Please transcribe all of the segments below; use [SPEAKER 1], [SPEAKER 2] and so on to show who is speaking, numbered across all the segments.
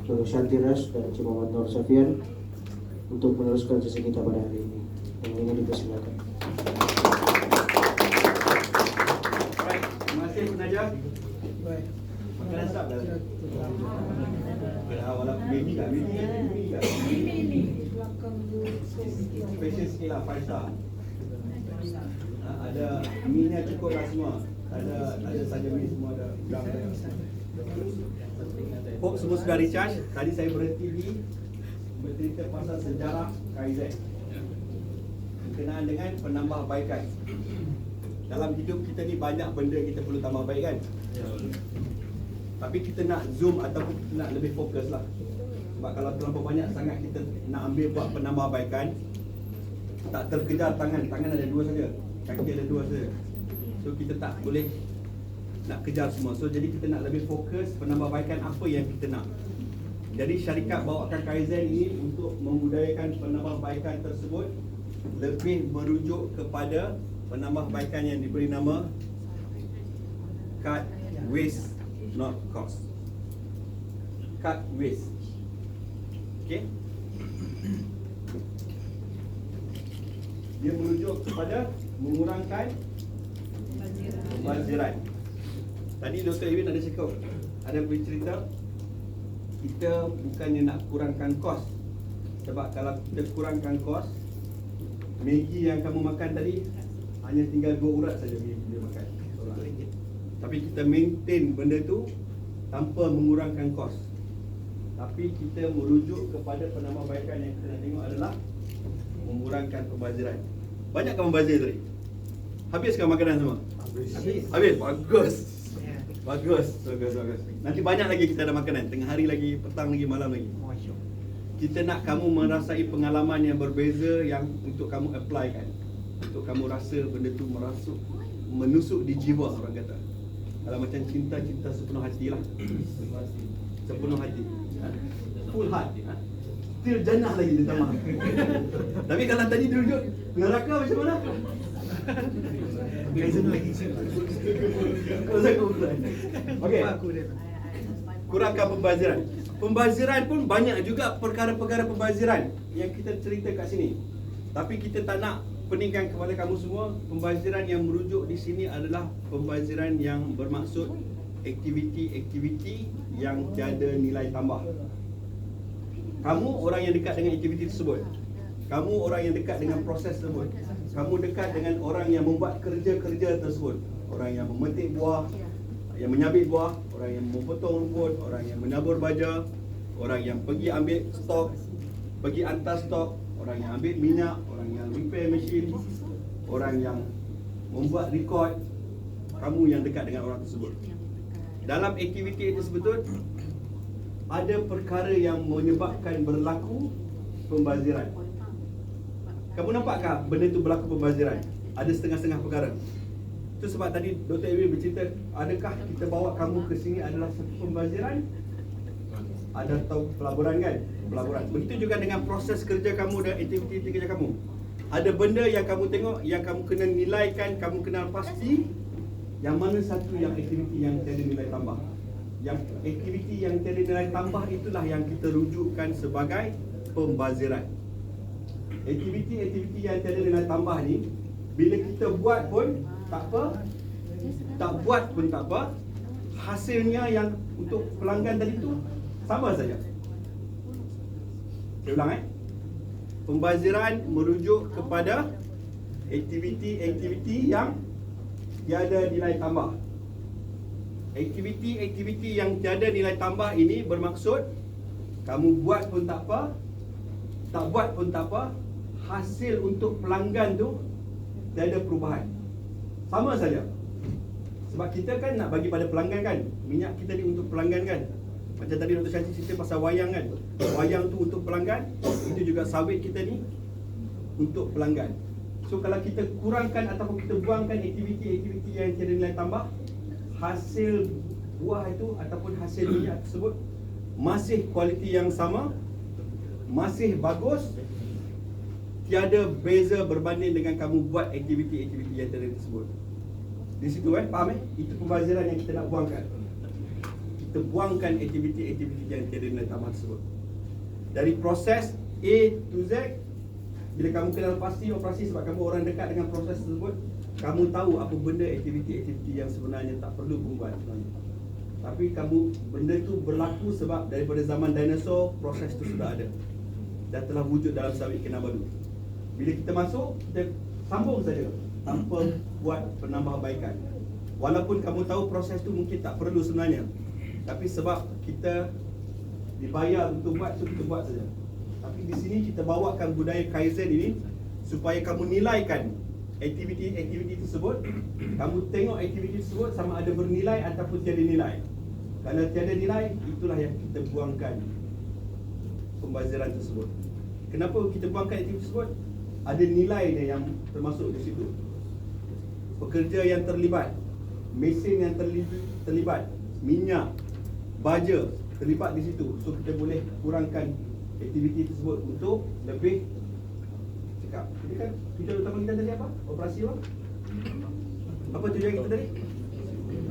[SPEAKER 1] Dr. Shanti Ras dan Encik Muhammad Nur Safian untuk meneruskan sesi kita pada hari ini. Yang ingin dipersilakan.
[SPEAKER 2] Baik, terima kasih penaja.
[SPEAKER 3] Baik.
[SPEAKER 2] Makanan sedap dah. Walaupun baby kat, baby kat. Special sikit lah, 5 star. Ada mie-nya cukup lah semua. Ada saja mie, semua ada udang. Hope semua sudah recharge. Tadi saya berhenti bercerita pasal sejarah KZ berkenaan dengan penambahbaikan. Dalam hidup kita ni banyak benda kita perlu tambah baik kan. Tapi kita nak zoom ataupun kita nak lebih fokus lah. Sebab kalau terlalu banyak sangat kita nak ambil buat penambahbaikan, tak terkejar tangan ada 2 saja, kaki ada 2 saja. So kita tak boleh nak kejar semua. So jadi kita nak lebih fokus penambahbaikan apa yang kita nak. Jadi syarikat bawakan Kaizen ini untuk membudayakan penambahbaikan tersebut, lebih merujuk kepada penambahbaikan yang diberi nama Cut Waste Not Cost. Cut waste. Okey. Dia merujuk kepada mengurangkan pembaziran. Tadi Dr. Irwin ada cakap, ada bercerita kita bukannya nak kurangkan kos. Sebab kalau kita kurangkan kos, Maggi yang kamu makan tadi hanya tinggal 2 urat saja dia makan. Tapi kita maintain benda tu tanpa mengurangkan kos. Tapi kita merujuk kepada penambahbaikan yang kita nak tengok adalah mengurangkan pembaziran. Banyakkah membazir tadi? Habiskah makanan semua? Habis. Bagus. Bagus. Nanti banyak lagi kita ada makanan. Tengah hari lagi, petang lagi, malam lagi. Kita nak kamu merasai pengalaman yang berbeza yang untuk kamu apply kan. Untuk kamu rasa benda tu menusuk di jiwa orang kata. Kalau macam cinta sepenuh hati lah. Sepenuh hati. Full heart. Still jannah lagi dia tambah. Tapi kalau tadi duduk neraka macam mana? Okey. Kurangkan pembaziran. Pembaziran pun banyak juga perkara-perkara pembaziran yang kita cerita kat sini. Tapi kita tak nak peningkan kepada kamu semua. Pembaziran yang merujuk di sini adalah pembaziran yang bermaksud aktiviti-aktiviti yang tiada nilai tambah. Kamu orang yang dekat dengan aktiviti tersebut. Kamu orang yang dekat dengan proses tersebut. Kamu dekat dengan orang yang membuat kerja-kerja tersebut. Orang yang memetik buah, yang menyabit buah, orang yang memotong rumput, orang yang menabur baja, orang yang pergi ambil stok, pergi hantar stok, orang yang ambil minyak, orang yang repair mesin, orang yang membuat rekod. Kamu yang dekat dengan orang tersebut. Dalam aktiviti tersebut ada perkara yang menyebabkan berlaku pembaziran. Kamu nampakkah benda tu berlaku pembaziran? Ada setengah-setengah perkara. Itu sebab tadi Dr. Irwin bercerita, adakah kita bawa kamu ke sini adalah satu pembaziran? Ada tahu pelaburan kan? Pelaburan. Begitu juga dengan proses kerja kamu dan aktiviti kerja kamu. Ada benda yang kamu tengok, yang kamu kena nilaikan, kamu kenal pasti yang mana satu yang aktiviti yang tiada nilai tambah. Yang aktiviti yang tiada nilai tambah itulah yang kita rujukkan sebagai pembaziran. Aktiviti-aktiviti yang tiada nilai tambah ni, bila kita buat pun tak apa, tak buat pun tak apa, hasilnya yang untuk pelanggan tadi tu sama saja. Saya ulang Pembaziran merujuk kepada aktiviti-aktiviti yang tiada nilai tambah. Aktiviti-aktiviti yang tiada nilai tambah ini bermaksud kamu buat pun tak apa, tak buat pun tak apa, hasil untuk pelanggan tu tiada perubahan. Sama saja. Sebab kita kan nak bagi pada pelanggan kan. Minyak kita ni untuk pelanggan kan. Macam tadi Dr. Shanti cerita pasal wayang kan. Wayang tu untuk pelanggan, itu juga sawit kita ni untuk pelanggan. So kalau kita kurangkan ataupun kita buangkan aktiviti-aktiviti yang tiada nilai tambah, hasil buah itu ataupun hasil minyak tersebut masih kualiti yang sama, masih bagus, tiada beza berbanding dengan kamu buat aktiviti-aktiviti yang tadi tersebut. Di situ faham Itu pembaziran yang kita nak buangkan. Kita kita buangkan aktiviti-aktiviti yang tiada nilai tambah tersebut. Dari proses A to Z, bila kamu kenal pasti operasi sebab kamu orang dekat dengan proses tersebut, kamu tahu apa benda aktiviti-aktiviti yang sebenarnya tak perlu kamu buat sebenarnya. Tapi benda tu berlaku sebab daripada zaman dinosaur, proses tu sudah ada dan telah wujud dalam Sawit Kinabalu. Bila kita masuk, kita sambung saja tanpa buat penambahbaikan. Walaupun kamu tahu proses tu mungkin tak perlu sebenarnya, tapi sebab kita dibayar untuk buat, so kita buat saja. Tapi di sini kita bawakan budaya Kaizen ini supaya kamu nilaikan aktiviti-aktiviti tersebut. Kamu tengok aktiviti tersebut sama ada bernilai ataupun tiada nilai. Kalau tiada nilai, itulah yang kita buangkan pembaziran tersebut. Kenapa kita buangkan aktiviti tersebut? Ada nilai dia yang termasuk di situ. Pekerja yang terlibat, mesin yang terlibat, minyak, baja terlibat di situ. So kita boleh kurangkan aktiviti tersebut untuk lebih cakap. Jadi kan tujuan utama kita tadi apa? Operasi apa? Apa tujuan kita tadi?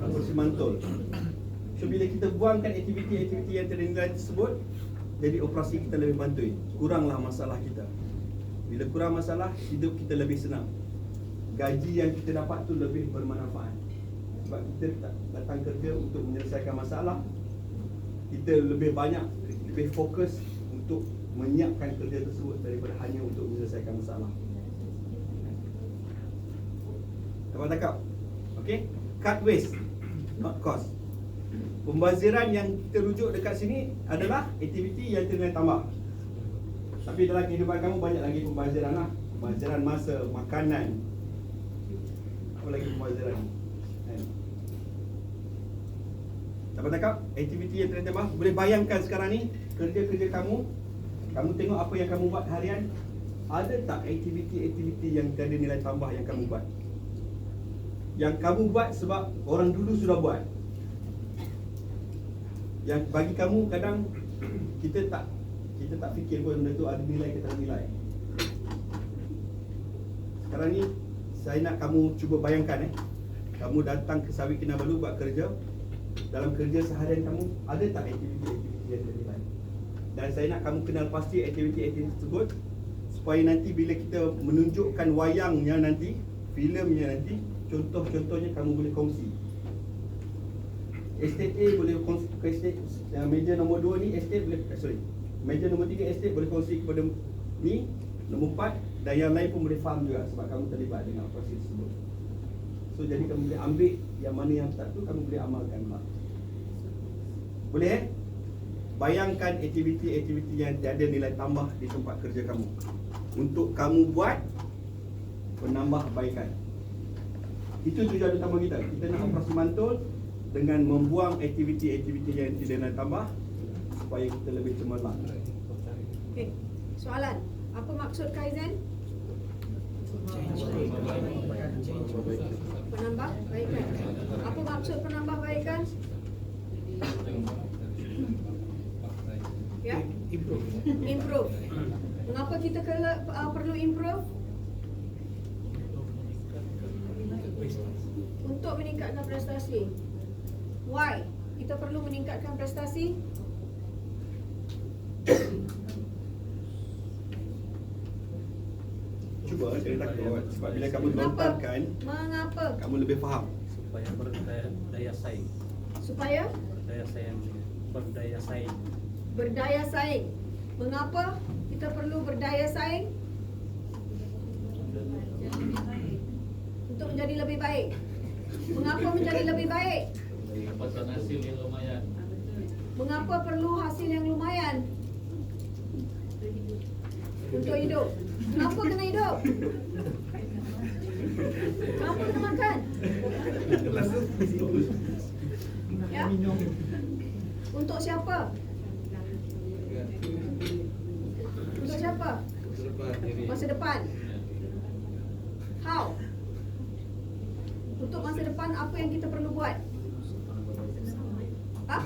[SPEAKER 2] Operasi mantul. So bila kita buangkan aktiviti-aktiviti yang ternilai tersebut, jadi operasi kita lebih bantu. Kuranglah masalah kita. Bila kurang masalah, hidup kita lebih senang. Gaji yang kita dapat tu lebih bermanfaat. Sebab kita tak datang kerja untuk menyelesaikan masalah. Kita lebih banyak, lebih fokus untuk menyiapkan kerja tersebut daripada hanya untuk menyelesaikan masalah. Dapat cakap? Okay? Cut waste, not cost. Pembaziran yang kita rujuk dekat sini adalah aktiviti yang ternilai tambah. Tapi dalam kehidupan kamu banyak lagi pembaziran lah. Pembaziran masa, makanan. Apa lagi pembaziran? Dapat cakap? Aktiviti yang ternilai tambah. Boleh bayangkan sekarang ni kerja-kerja kamu. Kamu tengok apa yang kamu buat harian. Ada tak aktiviti-aktiviti yang tiada nilai tambah yang kamu buat? Yang kamu buat sebab orang dulu sudah buat. Yang bagi kamu kadang kita tak fikir pun benda tu ada nilai ke tak nilai. Sekarang ni saya nak kamu cuba bayangkan kamu datang ke Sawit Kinabalu buat kerja. Dalam kerja seharian kamu ada tak aktiviti-aktiviti yang ternilai? Dan saya nak kamu kenal pasti aktiviti-aktiviti tersebut supaya nanti bila kita menunjukkan wayangnya nanti, filmnya nanti, contoh-contohnya kamu boleh kongsi. Estate A boleh kongsi ke estate meja nombor 2 ni, estate boleh meja nombor 3 estate boleh kongsi kepada ni, nombor 4, dan yang lain pun boleh faham juga sebab kamu terlibat dengan operasi tersebut. So jadi kamu boleh ambil yang mana yang tak tu, kamu boleh amalkan lah. Boleh bayangkan aktiviti-aktiviti yang tiada nilai tambah di tempat kerja kamu untuk kamu buat penambahbaikan. Itu tujuan utama kita. Kita nak operasi mantul dengan membuang aktiviti-aktiviti yang tidak nilai tambah supaya kita lebih cemerlang.
[SPEAKER 3] Okey. Soalan, apa maksud Kaizen? Penambahbaikan. Apa maksud penambahbaikan? Ya? Improve. Mengapa kita perlu improve? Untuk meningkatkan prestasi. Why? Kita perlu meningkatkan prestasi.
[SPEAKER 2] Cuba saya takut sebab bila kamu lontarkan,
[SPEAKER 3] Mengapa?
[SPEAKER 2] kamu lebih faham.
[SPEAKER 4] Supaya berdaya saing.
[SPEAKER 3] Supaya
[SPEAKER 4] Berdaya saing.
[SPEAKER 3] berdaya saing. Mengapa kita perlu berdaya saing? Untuk menjadi lebih baik. Mengapa menjadi lebih baik?
[SPEAKER 4] Dapatkan hasil yang lumayan.
[SPEAKER 3] Mengapa perlu hasil yang lumayan? Untuk hidup. Kenapa kena hidup? Kenapa kena makan? Ya? Untuk siapa? Untuk siapa? Masa depan. How? Untuk masa depan apa yang kita perlu buat? Ha?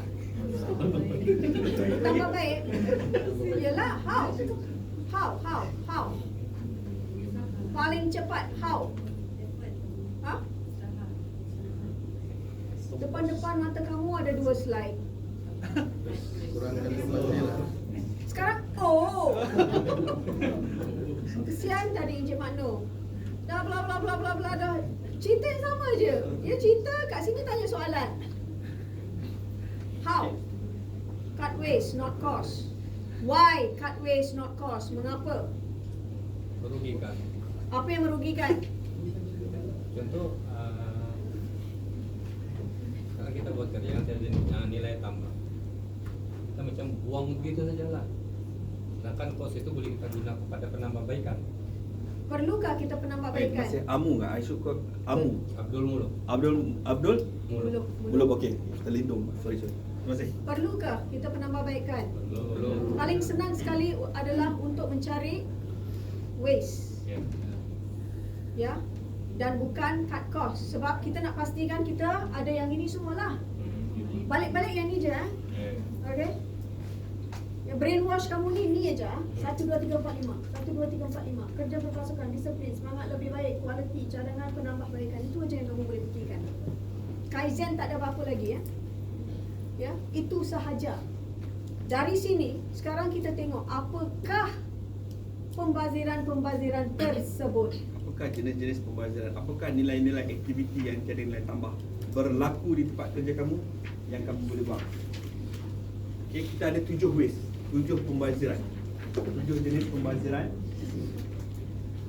[SPEAKER 3] Tambah baik? Yalah, how? How? Paling cepat, how? Ha? Depan-depan mata kamu ada 2 slide.
[SPEAKER 5] Kurangkan pembelajaran.
[SPEAKER 3] Sekarang kesian tadi Encik Makno. Dah bla bla bla bla bla dah. Cerita yang sama je. Ya cerita kat sini tanya soalan. How? Cut waste not cost. Why cut waste not cost? Mengapa?
[SPEAKER 5] Merugikan.
[SPEAKER 3] Apa yang merugikan?
[SPEAKER 5] Contoh, kalau kita buat kerja yang ada nilai tambah, kita macam buang begitu saja lah. Sedangkan kos itu boleh kita guna kepada penambahbaikan.
[SPEAKER 3] Perlukah kita penambahbaikan?
[SPEAKER 2] Masih Amu nggak? I suka Amu.
[SPEAKER 5] Abdul Mulu.
[SPEAKER 2] Abdul?
[SPEAKER 5] Mulu.
[SPEAKER 2] Belum, okey. Terlindung. Sorry. Terima kasih.
[SPEAKER 3] Perlukah kita penambahbaikan?
[SPEAKER 5] Belum.
[SPEAKER 3] Paling senang sekali adalah untuk mencari waste.
[SPEAKER 5] Ya.
[SPEAKER 3] Ya. Dan bukan cut cost. Sebab kita nak pastikan kita ada yang ini semualah. Balik-balik yang ni je. Okay. Yang brainwash kamu ni aja. 1, 2, 3, 4, 5. 1, 2, 3, 4, 5. Kerja berpasukan, disiplin, semangat lebih baik, kualiti, cadangan penambahbaikan. Itu aja yang kamu boleh fikirkan. Kaizen tak ada apa-apa lagi ya. Ya, itu sahaja. Dari sini sekarang kita tengok apakah pembaziran-pembaziran tersebut.
[SPEAKER 2] Apakah jenis-jenis pembaziran? Apakah nilai-nilai aktiviti yang tiada nilai tambah berlaku di tempat kerja kamu yang kamu boleh buat? Okay, kita ada 7 waste, 7 pembaziran, 7 jenis pembaziran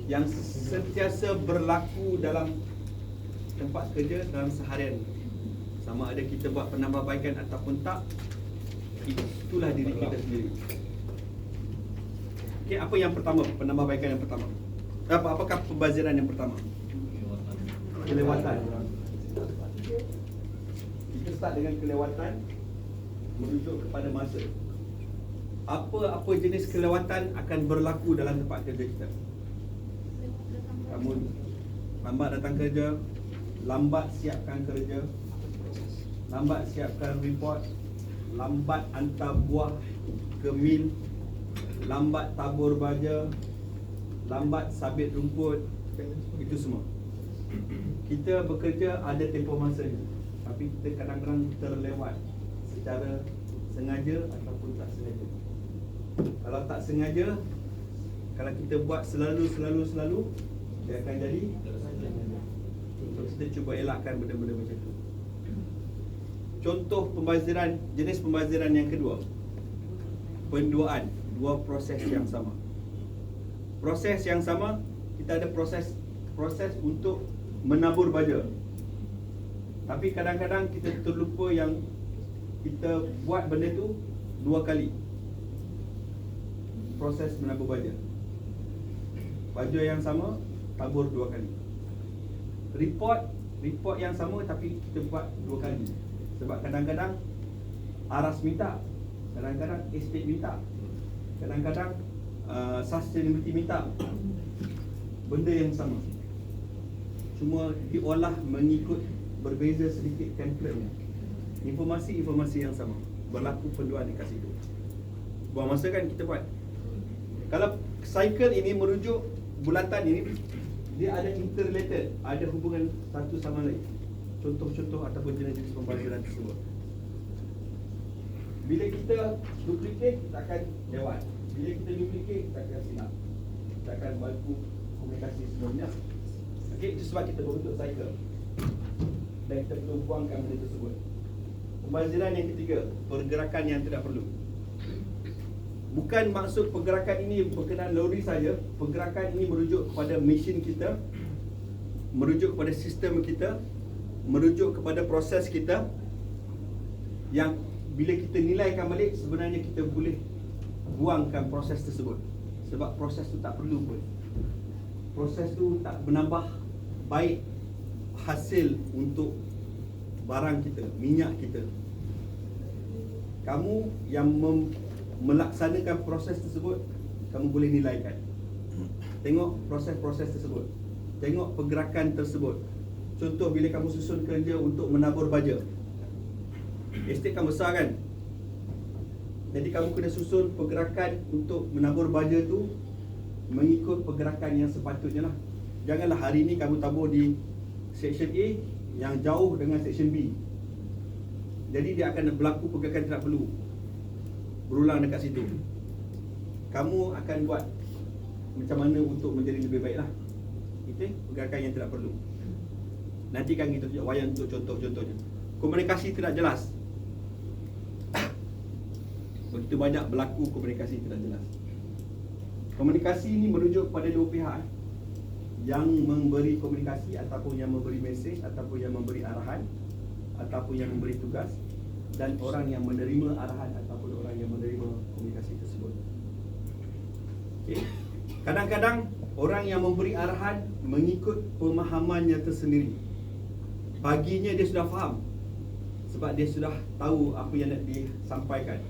[SPEAKER 2] yang sentiasa berlaku dalam tempat kerja dalam seharian. Sama ada kita buat penambahbaikan ataupun tak, itulah diri kita sendiri. Okay, apa yang pertama? Penambahbaikan yang pertama. Apakah pembaziran yang pertama? Kelewatan. Kita start dengan kelewatan, merujuk kepada masa. Apa jenis kelewatan akan berlaku dalam tempat kerja kita? Kamu lambat datang kerja, lambat siapkan kerja, lambat siapkan report, lambat hantar buah ke mil, lambat tabur baja, lambat sabit rumput. Itu semua. Kita bekerja ada tempoh masanya, tapi kita kadang-kadang terlewat secara sengaja ataupun tak sengaja. Kalau tak sengaja, kalau kita buat selalu, dia akan jadi. So, kita cuba elakkan benda-benda macam tu. Contoh pembaziran, jenis pembaziran yang kedua, penduaan. Dua proses yang sama. Proses yang sama, kita ada proses untuk menabur baja. Tapi kadang-kadang kita terlupa yang kita buat benda tu 2 kali. Proses menabur baja. Baja yang sama, tabur 2 kali. Report yang sama tapi kita buat 2 kali. Sebab kadang-kadang aras minta, kadang-kadang estate minta, kadang-kadang sustainability minta. Benda yang sama, cuma diolah mengikut berbeza sedikit template-nya. Informasi yang sama, berlaku penduaan dekat situ. Buang masa kan kita buat. Kalau cycle ini merujuk bulatan ini, dia ada interrelated, ada hubungan satu sama lain. Contoh-contoh ataupun jenis-jenis pembaziran tersebut. Bila kita duplicate, kita akan lewat. Bila kita duplicate, kita akan silap. Kita akan berlaku komunikasi sebelumnya. Okay, itu sebab kita berbentuk cycle. Dan kita perlu buangkan benda tersebut. Pembaziran yang ketiga, pergerakan yang tidak perlu. Bukan maksud pergerakan ini berkenaan lori saja. Pergerakan ini merujuk kepada mesin kita, merujuk kepada sistem kita, merujuk kepada proses kita, yang bila kita nilaikan balik, sebenarnya kita boleh buangkan proses tersebut. Sebab proses tu tak perlu pun. Proses tu tak menambah baik hasil untuk barang kita, minyak kita. Kamu yang melaksanakan proses tersebut, kamu boleh nilaikan. Tengok proses-proses tersebut, tengok pergerakan tersebut. Contoh, bila kamu susun kerja untuk menabur baja, estate kan besar kan? Jadi kamu kena susun pergerakan untuk menabur baja tu mengikut pergerakan yang sepatutnya lah. Janganlah hari ni kamu tabur di section A yang jauh dengan section B. Jadi dia akan berlaku pergerakan tidak perlu berulang dekat situ. Kamu akan buat macam mana untuk menjadi lebih baik lah. Okay? Pergerakan yang tidak perlu. Nanti kan kita tunjuk wayang untuk contoh-contohnya. Komunikasi tidak jelas. Begitu banyak berlaku komunikasi tidak jelas. Komunikasi ini merujuk kepada dua pihak, yang memberi komunikasi ataupun yang memberi mesej, ataupun yang memberi arahan, ataupun yang memberi tugas, dan orang yang menerima arahan ataupun orang yang menerima komunikasi tersebut. Okay. Kadang-kadang orang yang memberi arahan mengikut pemahamannya tersendiri. Baginya dia sudah faham sebab dia sudah tahu apa yang nak disampaikan.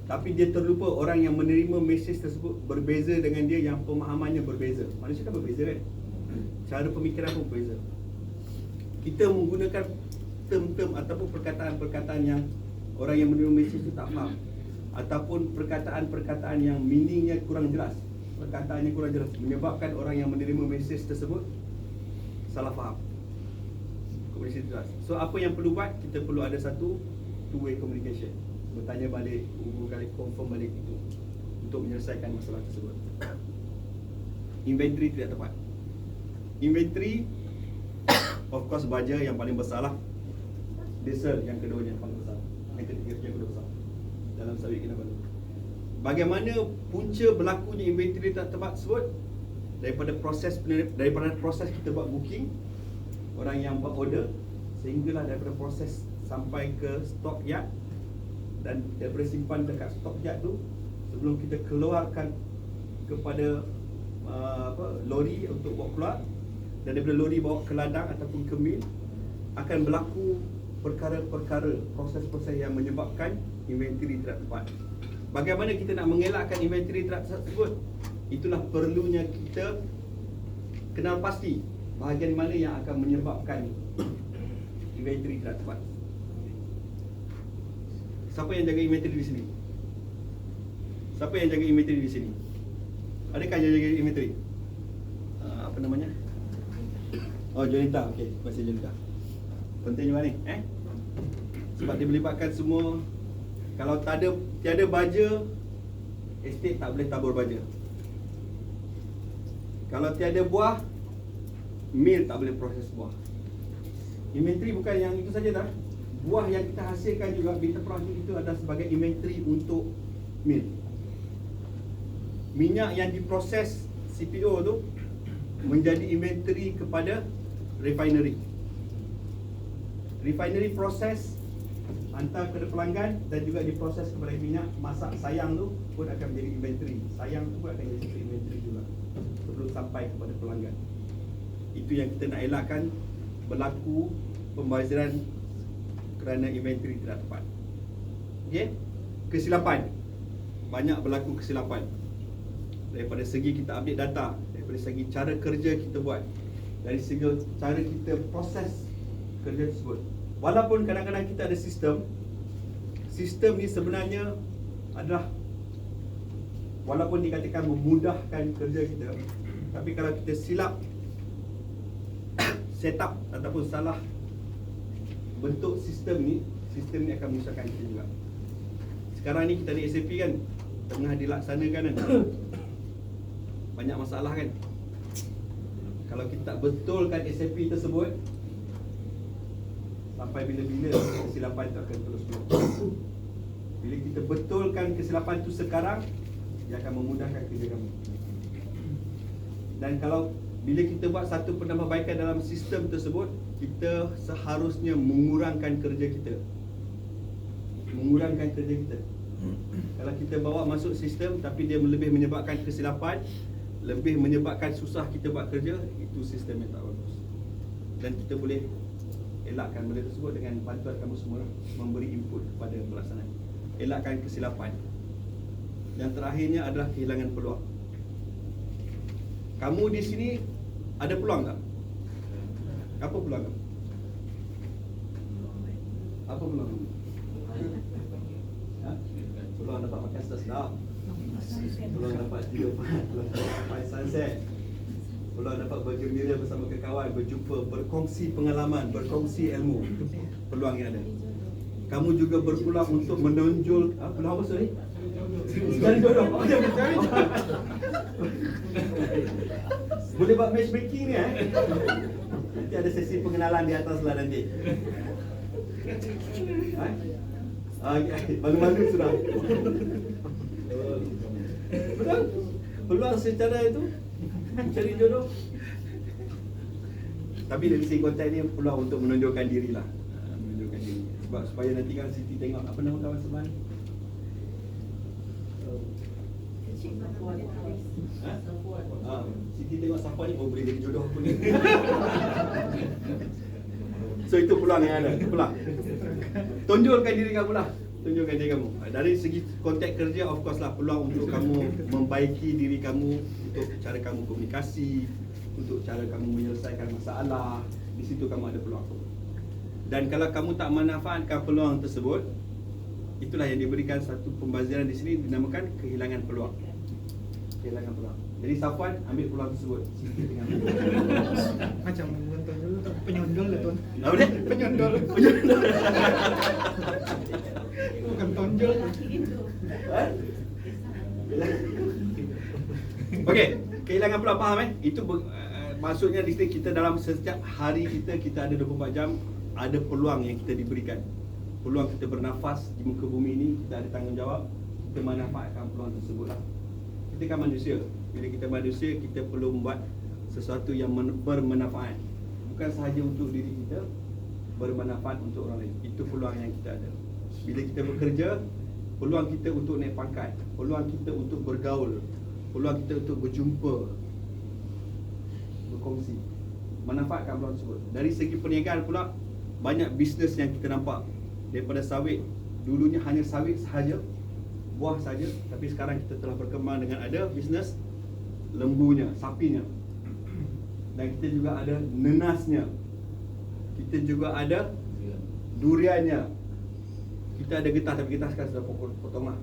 [SPEAKER 2] Tapi dia terlupa orang yang menerima mesej tersebut berbeza dengan dia, yang pemahamannya berbeza. Manusia kan berbeza kan? Cara pemikiran pun berbeza. Kita menggunakan term-term ataupun perkataan-perkataan yang orang yang menerima mesej itu tak faham, ataupun perkataan-perkataan yang meaningnya kurang jelas, perkataannya kurang jelas, menyebabkan orang yang menerima mesej tersebut salah faham. Komunikasi jelas. So apa yang perlu buat? Kita perlu ada satu two-way communication. Bertanya balik, hubung balik, confirm balik itu untuk menyelesaikan masalah tersebut. Inventory tidak tepat. Inventory of course baja yang paling besar lah. Diesel yang kedua yang paling besar. Yang ketiga yang kedua besar dalam sawit Kinabalu. Bagaimana punca berlakunya inventory tak tepat tersebut? Daripada proses kita buat booking, orang yang buat order, sehinggalah daripada proses sampai ke stock yard, dan daripada simpan dekat stok yard tu sebelum kita keluarkan kepada lori untuk bawa keluar, dan daripada lori bawa ke ladang ataupun ke mill, akan berlaku perkara-perkara, proses-proses yang menyebabkan inventory tidak tepat. Bagaimana kita nak mengelakkan inventory tidak tersebut? Itulah perlunya kita kenal pasti bahagian mana yang akan menyebabkan inventory tidak tepat. Siapa yang jaga inventory di sini? Siapa yang jaga inventory di sini? Adakah yang jaga inventory? Apa namanya? Oh, Jonita. Okey, terima kasih Jonita. Penting juga ni, sebab dia melibatkan semua. Kalau tiada baja, estate tak boleh tabur baja. Kalau tiada buah, mill tak boleh proses buah. Inventory bukan yang itu saja dah. Buah yang kita hasilkan juga, bitter product itu adalah sebagai inventory untuk mill. Minyak yang diproses CPO tu menjadi inventory kepada refinery. Refinery proses hantar kepada pelanggan dan juga diproses kepada minyak masak sayang tu pun akan menjadi inventory. Sayang tu pun akan jadi satu inventory juga sebelum sampai kepada pelanggan. Itu yang kita nak elakkan berlaku pembaziran kerana inventory tidak tepat. Okey? Kesilapan. Banyak berlaku kesilapan. Daripada segi kita update data, daripada segi cara kerja kita buat, dari segi cara kita proses kerja tersebut. Walaupun kadang-kadang kita ada sistem ni sebenarnya adalah, walaupun dikatakan memudahkan kerja kita, tapi kalau kita silap setup ataupun salah bentuk sistem ni akan menyusahkan kita juga. Sekarang ni kita ada SAP kan, tengah dilaksanakan kan, banyak masalah kan. Kalau kita tak betulkan SAP tersebut, sampai bila-bila kesilapan itu akan terus berlaku. Bila kita betulkan kesilapan itu sekarang, dia akan memudahkan kerja kami. Dan kalau bila kita buat satu penambahbaikan dalam sistem tersebut, kita seharusnya mengurangkan kerja kita. Kalau kita bawa masuk sistem tapi dia lebih menyebabkan kesilapan, lebih menyebabkan susah kita buat kerja, itu sistem yang tak bagus. Dan kita boleh elakkan benda tersebut dengan bantuan kamu semua memberi input kepada pelaksanaan. Elakkan kesilapan. Yang terakhirnya adalah kehilangan peluang. Kamu di sini ada peluang tak? Apa peluang kamu? Apa peluang kamu? Peluang dapat makan sedap-sedap, peluang dapat tidur, peluang dapat sampai sunset, peluang dapat bergembira bersama kawan, berjumpa, berkongsi pengalaman, berkongsi ilmu. Itu peluang yang ada. kamu juga berpeluang untuk menonjol peluang apa sorry? Cari jodoh. Oh, dia cari jodoh. Boleh buat matchmaking ni Nanti ada sesi pengenalan di atas lah nanti. Malu-malu sudah. Betul? Peluang secara itu cari jodoh. Tapi dari segi konteks ni peluang untuk menonjolkan diri lah. Menonjolkan diri. Sebab supaya nanti kan Siti tengok apa nama kawan sebelah ni? Siti tengok siapa ni boleh jadi jodoh aku ni. So itu peluang yang ada, peluang. Tonjolkan diri kamu lah. Tunjukkan diri kamu. Dari segi konteks kerja, of course lah peluang untuk kamu membaiki diri kamu, untuk cara kamu komunikasi, untuk cara kamu menyelesaikan masalah. Di situ kamu ada peluang. Dan kalau kamu tak manfaatkan peluang tersebut, itulah yang diberikan satu pembaziran di sini dinamakan kehilangan peluang. Kehilangan peluang. Jadi Safwan ambil peluang tersebut.
[SPEAKER 6] Macam menonton dulu tu penyondol lah tuan.
[SPEAKER 2] Apa dia?
[SPEAKER 6] Penyondol.
[SPEAKER 2] Penyondol.
[SPEAKER 6] Bukan tonjol.
[SPEAKER 2] Okey, kehilangan peluang faham Itu maksudnya di sini kita dalam setiap hari kita ada 24 jam ada peluang yang kita diberikan. Peluang kita bernafas di muka bumi ini, kita ada tanggungjawab kita manfaatkan peluang tersebut lah. Kita kan manusia. Bila kita manusia, kita perlu membuat sesuatu yang bermanfaat. Bukan sahaja untuk diri kita, bermanfaat untuk orang lain. Itu peluang yang kita ada. Bila kita bekerja, peluang kita untuk naik pangkat, peluang kita untuk bergaul, peluang kita untuk berjumpa, berkongsi. Manfaatkan peluang tersebut. Dari segi perniagaan pula, banyak bisnes yang kita nampak. Daripada sawit, dulunya hanya sawit sahaja, buah saja, tapi sekarang kita telah berkembang dengan ada bisnes lembunya, sapinya. Dan kita juga ada nenasnya. Kita juga ada duriannya. Kita ada getah, tapi getah sekarang sudah potong lah.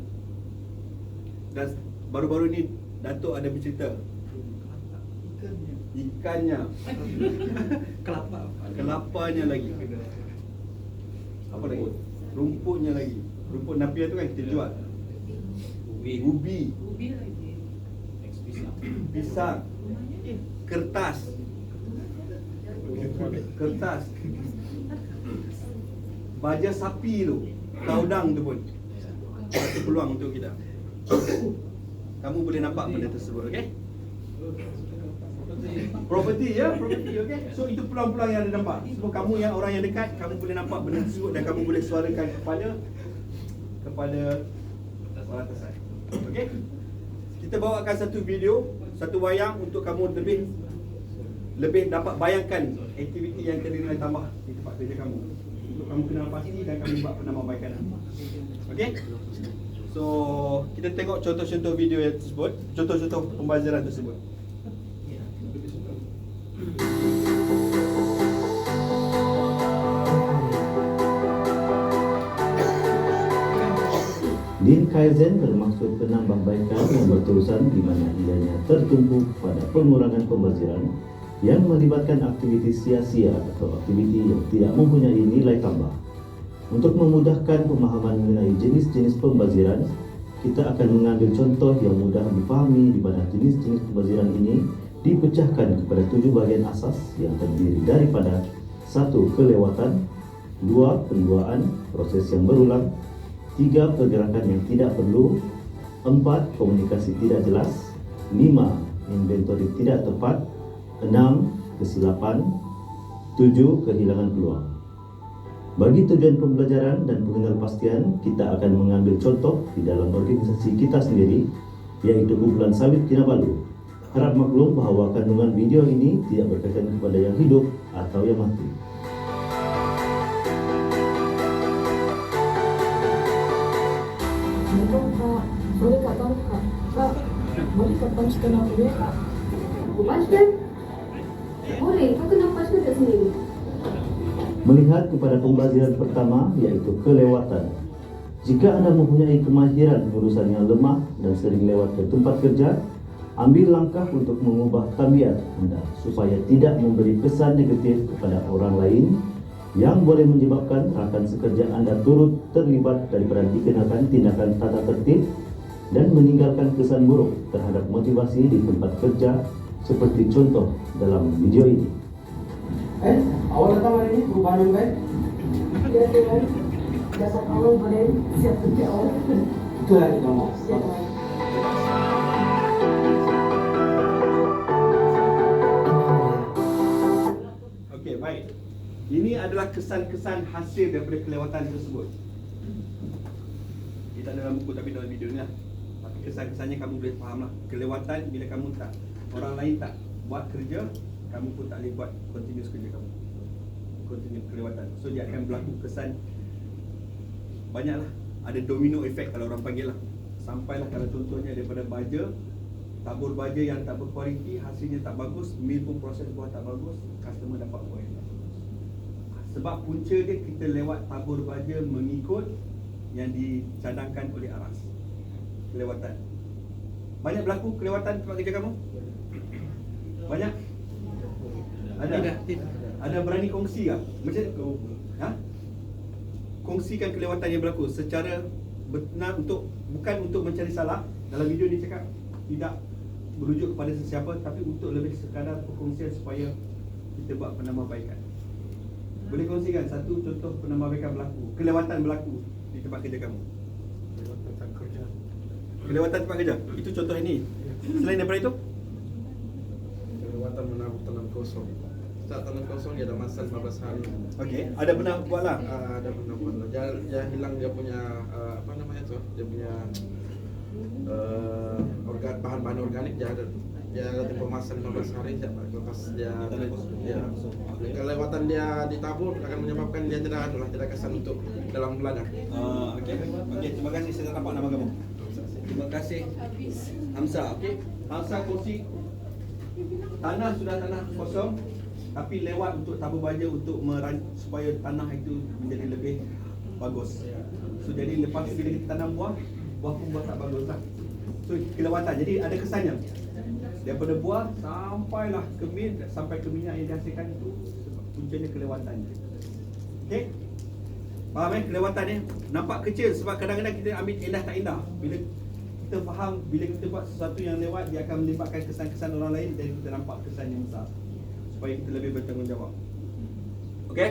[SPEAKER 2] Dan baru-baru ni Datuk ada bercerita ikannya, kelapanya lagi, apa lagi, rumputnya lagi. Rumput napia tu kan kita jual. Ubi, pisang, kertas, baja sapi tu, taudang tu pun satu peluang untuk kita. Kamu boleh nampak benda tersebut, okey? Property ya, property, okey. So itu peluang-peluang yang ada nampak. So kamu yang orang yang dekat, kamu boleh nampak benda tersebut dan kamu boleh suarakan kepada orang atasan. Okey? Kita bawakan satu video, satu wayang untuk kamu lebih dapat bayangkan aktiviti yang kena nilai tambah di tempat kerja kamu. Untuk kamu kenal pasti dan kamu buat penambahbaikan. Okey? So, kita tengok contoh-contoh video yang tersebut, contoh-contoh pembaziran tersebut.
[SPEAKER 7] Lean Kaizen bermaksud penambahbaikan yang berterusan di mana ianya tertumpu pada pengurangan pembaziran yang melibatkan aktiviti sia-sia atau aktiviti yang tidak mempunyai nilai tambah. Untuk memudahkan pemahaman mengenai jenis-jenis pembaziran, kita akan mengambil contoh yang mudah dipahami di mana jenis-jenis pembaziran ini dipecahkan kepada 7 bahagian asas yang terdiri daripada 1. Kelewatan, 2. Penduaan, proses yang berulang, 3. Pergerakan yang tidak perlu, 4. Komunikasi tidak jelas, 5. Inventory tidak tepat, 6. Kesilapan, 7. Kehilangan peluang. Bagi tujuan pembelajaran dan pengenalpastian, kita akan mengambil contoh di dalam organisasi kita sendiri, yaitu kumpulan sawit Kinabalu. Harap maklum bahawa kandungan video ini tidak berkaitan kepada yang hidup atau yang mati.
[SPEAKER 8] Boleh tak tahu Kak? Kak, boleh tak punchkan aku ya Kak? Aku punchkan? Boleh, kau kena punchkan tak sendiri?
[SPEAKER 7] Melihat kepada pembaziran pertama, yaitu kelewatan. Jika anda mempunyai kemahiran urusan yang lemah dan sering lewat ke tempat kerja, ambil langkah untuk mengubah tabiat anda supaya tidak memberi kesan negatif kepada orang lain yang boleh menyebabkan rakan sekerja Anda turut terlibat daripada dikenakan tindakan tata tertib dan meninggalkan kesan buruk terhadap motivasi di tempat kerja seperti contoh dalam video ini.
[SPEAKER 1] Awal datang hari ini perubahan yang baik.
[SPEAKER 8] Ya Tuhan, dasar awal boleh siap kerja awal.
[SPEAKER 1] Itu yang kita mau.
[SPEAKER 8] Ya Tuhan.
[SPEAKER 2] Okey, baik. Ini adalah kesan-kesan hasil daripada kelewatan tersebut. Kita dalam buku tapi dalam video ni lah. Tapi kesan-kesannya kamu boleh faham lah. Kelewatan bila kamu tak, orang lain tak buat kerja, kamu pun tak boleh buat continuous kerja kamu. Continuous kelewatan. So dia akan berlaku kesan banyaklah. Ada domino effect kalau orang panggil lah. Sampailah kalau contohnya daripada baja, tabur baja yang tak berkualiti, hasilnya tak bagus, mill pun proses buah tak bagus, customer dapat buah yang tak bagus. Sebab punca dia kita lewat tabur baja mengikut yang dicadangkan oleh aras. Kelewatan. Banyak berlaku kelewatan tempat kerja kamu? Banyak? Ada? Ada berani kongsi tak? Macam ha? Kongsikan kelewatan yang berlaku secara benar, untuk bukan untuk mencari salah. Dalam video ni cakap tidak berujuk kepada sesiapa, tapi untuk lebih sekadar perkongsian supaya kita buat penambahbaikan. Boleh kongsikan satu contoh penambahbaikan berlaku, kelewatan berlaku di tempat kerja kamu? Kelewatan tempat kerja. Itu contoh ini. Selain daripada itu?
[SPEAKER 9] Kelewatan menabur tanam kosong. Saat tanam kosong dia ada masa 15 hari.
[SPEAKER 2] Okey, ada benar buatlah.
[SPEAKER 9] Ada benar buat. Dia hilang dia punya apa namanya tu? Dia punya bahan-bahan organik dia ada tempoh masa 15 hari lepas dia kelewatan dia ditabur akan menyebabkan dia tidak kesan untuk dalam belajar.
[SPEAKER 2] Okey. Okey, terima kasih. Saya tak nampak nama kamu. Terima kasih. Hamzah. Okey. Hamzah kongsi tanah sudah tanah kosong, tapi lewat untuk tabur baja untuk supaya tanah itu menjadi lebih bagus. So jadi lepas bila kita tanam buah pun buah tak bagus lah. So kelewatan. Jadi ada kesannya. Daripada buah sampailah ke mill, sampai ke minyak yang dihasilkan itu puncanya kelewatan. Okey? Faham kelewatan ni? Nampak kecil sebab kadang-kadang kita ambil indah tak indah. Bila kita faham, bila kita buat sesuatu yang lewat, dia akan melibatkan kesan-kesan orang lain dan kita nampak kesan yang besar. Supaya kita lebih bertanggungjawab. Okey?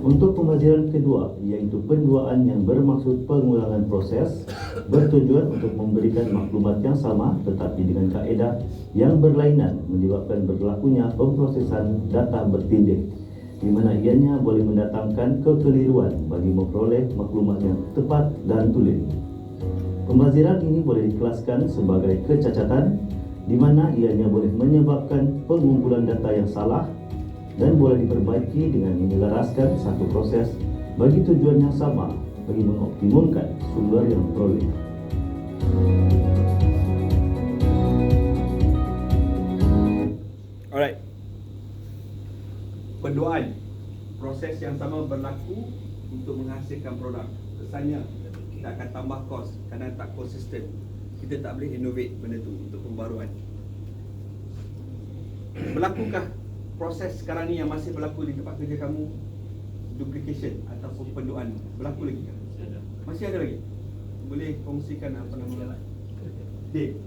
[SPEAKER 7] Untuk pembaziran kedua, iaitu penduaan yang bermaksud pengulangan proses, bertujuan untuk memberikan maklumat yang sama tetapi dengan kaedah yang berlainan, menyebabkan berlakunya pemprosesan data bertindih, di mana ianya boleh mendatangkan kekeliruan bagi memperoleh maklumat yang tepat dan tulen. Pembaziran ini boleh dikelaskan sebagai kecacatan, di mana ianya boleh menyebabkan pengumpulan data yang salah dan boleh diperbaiki dengan menyelaraskan satu proses bagi tujuan yang sama, bagi mengoptimumkan sumber yang diperoleh.
[SPEAKER 2] Alright. Penduaan. Proses yang sama berlaku untuk menghasilkan produk. Kesannya kita akan tambah kos kerana tak konsisten. Kita tak boleh innovate benda tu untuk pembaruan. Berlakukah proses sekarang ni yang masih berlaku di tempat kerja kamu, duplication ataupun penduaan, berlaku lagi kan? Masih ada lagi? Boleh kongsikan apa nama Dave?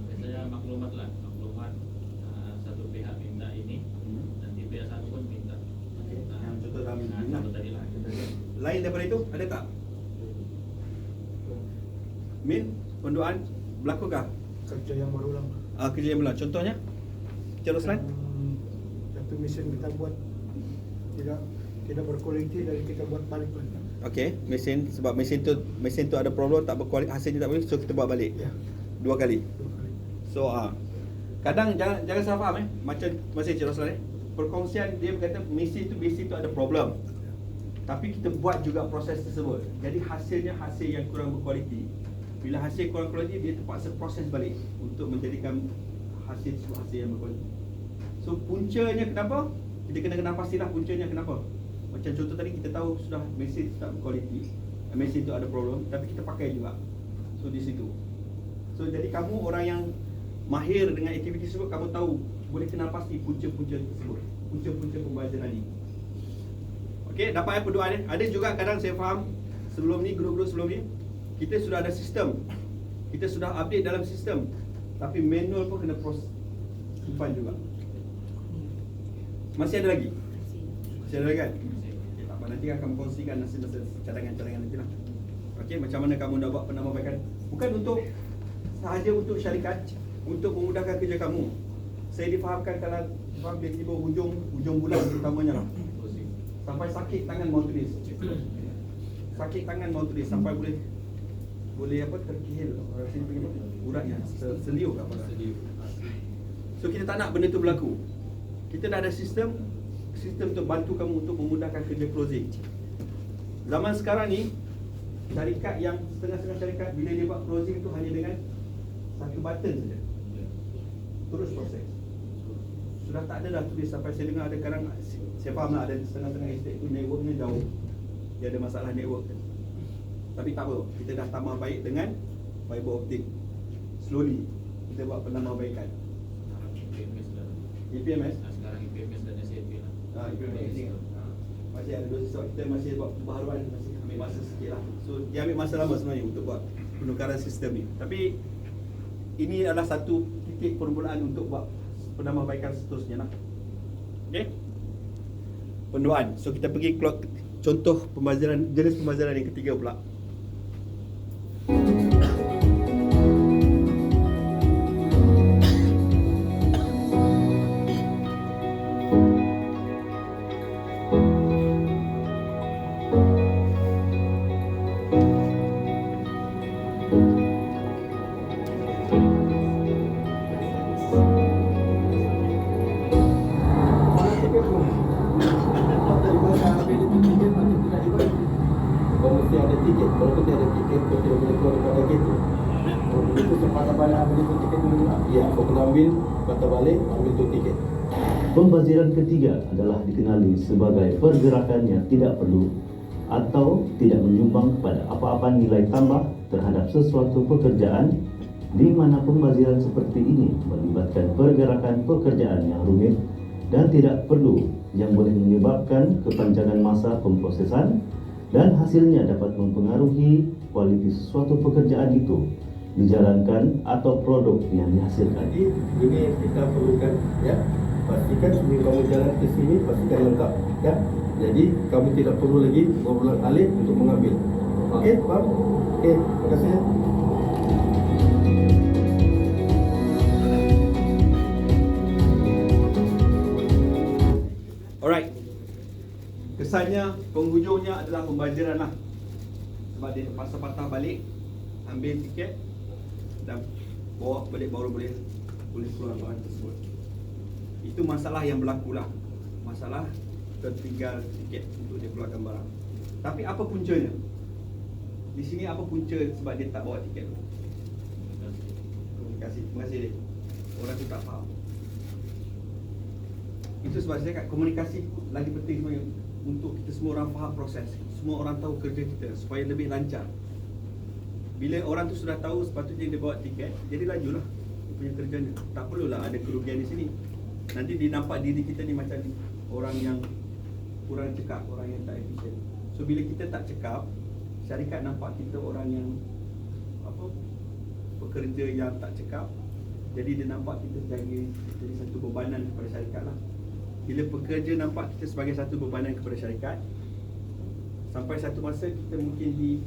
[SPEAKER 4] Biasanya maklumat lah, maklumat satu pihak minta ini, nanti pihak satu pun minta.
[SPEAKER 2] Yang contoh kami
[SPEAKER 4] Contoh tadi lah.
[SPEAKER 2] lain daripada itu ada tak? Min, penduaan berlakukah?
[SPEAKER 6] Kerja yang berulang.
[SPEAKER 2] Kerja yang berulang. Contohnya? Contoh slide.
[SPEAKER 6] Satu mesin kita buat tidak berkualiti dan kita buat balik lagi.
[SPEAKER 2] Okey, mesin sebab mesin tu ada problem, tak berkualiti, hasilnya tak boleh, so kita buat balik.
[SPEAKER 6] Ya.
[SPEAKER 2] 2 kali. So kadang jangan salah faham macam masih Cik Roslan perkongsian dia berkata mesin tu ada problem. Tapi kita buat juga proses tersebut. Jadi hasilnya hasil yang kurang berkualiti. Bila hasil kurang kualiti, dia terpaksa proses balik untuk menjadikan hasil yang berkualiti. So puncanya kenapa? Kita kena pastilah puncanya kenapa. Macam contoh tadi kita tahu sudah mesin tak berkualiti. mesin tu ada problem, tapi kita pakai juga. So di situ. So jadi kamu orang yang mahir dengan aktiviti tersebut, kamu tahu boleh kenal pasti punca-punca tersebut, punca-punca pembaziran ini. Okey, dapat perdoaan ni. Ada juga kadang saya faham sebelum ni, grup-grup sebelum ni, kita sudah ada sistem, kita sudah update dalam sistem, tapi manual pun kena simpan juga. Masih ada lagi? Masih ada lagi kan? Okay, tak apa, nanti akan kongsikan masa-masa cadangan-cadangan nanti lah. Okey, macam mana kamu nak buat penambahbaikan? Bukan untuk sahaja untuk syarikat, untuk memudahkan kerja kamu. Saya difahamkan kalau bila tiba hujung bulan terutamanya lah, sampai sakit tangan mau tulis. Sakit tangan mau tulis sampai boleh apa, terkihil orang sini panggil apa? Uratnya seliu ke apa? So kita tak nak benda tu berlaku. Kita dah ada sistem untuk bantu kamu untuk memudahkan kerja closing. Zaman sekarang ni, syarikat yang setengah-setengah syarikat bila dia buat closing tu hanya dengan satu button saja, terus proses. Sudah tak ada dah tulis. Sampai saya dengar ada kadang, saya faham lah, ada setengah-setengah estate tu networknya jauh, dia ada masalah network. Tapi tak apa, kita dah tambah baik dengan fiber optik. Slowly kita buat penambahbaikan. EPMS?
[SPEAKER 4] Sekarang EPMS dan SAP lah.
[SPEAKER 2] EPMS ni masih ada dosis, kita masih buat pembaharuan, masih ambil masa sikit lah. So dia ambil masa lama sebenarnya untuk buat penukaran sistem ni. Tapi ini adalah satu titik permulaan untuk buat penambahbaikan seterusnya lah. Okay? Pendoaan. So kita pergi contoh pembaziran, jenis pembaziran yang ketiga pula.
[SPEAKER 7] Pembaziran ketiga adalah dikenali sebagai pergerakan yang tidak perlu atau tidak menyumbang kepada apa-apa nilai tambah terhadap sesuatu pekerjaan, di mana pembaziran seperti ini melibatkan pergerakan pekerjaan yang rumit dan tidak perlu yang boleh menyebabkan kepanjangan masa pemprosesan dan hasilnya dapat mempengaruhi kualitas sesuatu pekerjaan itu dijalankan atau produk yang dihasilkan.
[SPEAKER 6] Jadi ini yang kita perlukan, ya. Pastikan sebelum kamu jalan ke sini, pastikan lengkap, ya. Jadi kamu tidak perlu lagi berulang-alik untuk mengambil. Okey, faham? Okey, terima kasih.
[SPEAKER 2] Alright. Kesannya, penghujungnya adalah pembaziran lah. Sebab dia terpaksa patah balik, ambil tiket dan bawa balik baru boleh keluar barang tersebut. Itu masalah yang berlaku lah. Masalah tertinggal tiket untuk dia keluarkan barang. Tapi apa puncanya? Di sini apa punca sebab dia tak bawa tiket tu? Komunikasi. Terima kasih dia. Orang tu tak faham. Itu sebab saya cakap komunikasi lagi penting sebenarnya, untuk kita semua orang faham proses. Semua orang tahu kerja kita supaya lebih lancar. Bila orang tu sudah tahu sepatutnya dia bawa tiket, jadi lajulah dia punya kerjanya. Tak perlulah ada kerugian di sini. Nanti dia nampak diri kita ni macam orang yang kurang cekap, orang yang tak efisien. So bila kita tak cekap, syarikat nampak kita orang yang pekerja yang tak cekap. Jadi dia nampak kita jadi satu bebanan kepada syarikat lah. Bila pekerja nampak kita sebagai satu bebanan kepada syarikat, sampai satu masa kita mungkin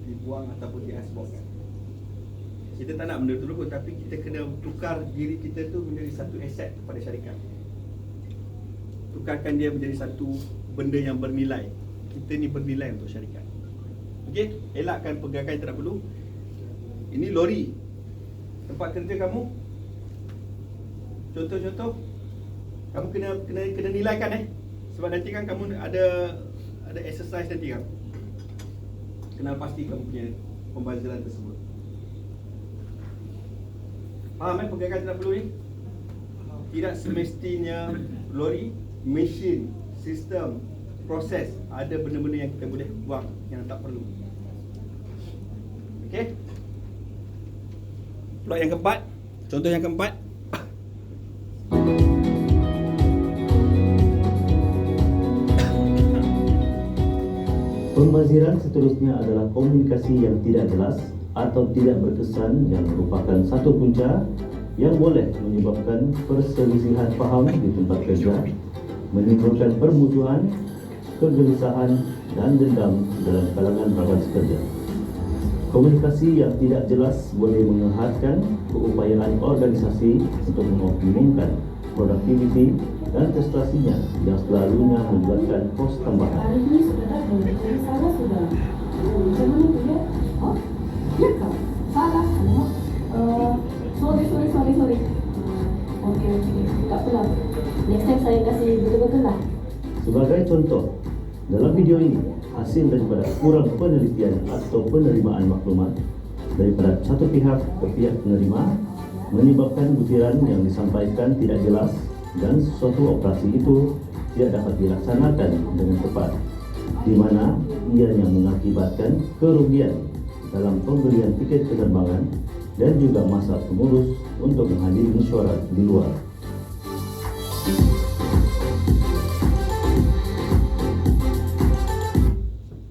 [SPEAKER 2] dibuang ataupun diasbokkan. Kita tak nak benda tu dulu, tapi kita kena tukar diri kita tu menjadi satu aset kepada syarikat. Tukarkan dia menjadi satu benda yang bernilai. Kita ni bernilai untuk syarikat. Okey, elakkan pergerakan yang tak perlu. Ini lori, tempat kerja kamu. Contoh-contoh, kamu kena nilaikan sebab nanti kan kamu ada exercise nanti kan. Kenal pasti kamu punya pembaziran tersebut. Faham pergerakan tidak perlu ni? Tidak semestinya lori, mesin, sistem proses, ada benda-benda yang kita boleh buang yang tak perlu. Okey. Plot yang keempat, contoh yang keempat.
[SPEAKER 7] Pembaziran seterusnya adalah komunikasi yang tidak jelas atau tidak berkesan yang merupakan satu punca yang boleh menyebabkan perselisihan paham di tempat kerja, menimbulkan permusuhan, kegelisahan, dan dendam dalam kalangan rakan sekerja. Komunikasi yang tidak jelas boleh menghantarkan keupayaan organisasi untuk mengoptimumkan produktiviti dan prestasinya yang selalunya melibatkan kos tambahan.
[SPEAKER 8] Hari ini sudah datang, jadi salah sudah. Macam mana tu ya? Oh, ya kah? Salah. Sorry. Okey. Tak apalah. Next time saya kasih betul-betul lah.
[SPEAKER 7] Sebagai contoh, dalam video ini, hasil daripada kurang penelitian atau penerimaan maklumat daripada satu pihak ke pihak penerima menyebabkan butiran yang disampaikan tidak jelas dan suatu operasi itu tidak dapat dilaksanakan dengan tepat, di mana ianya mengakibatkan kerugian dalam pembelian tiket penerbangan dan juga masa pengurus untuk menghadiri mesyuarat di luar.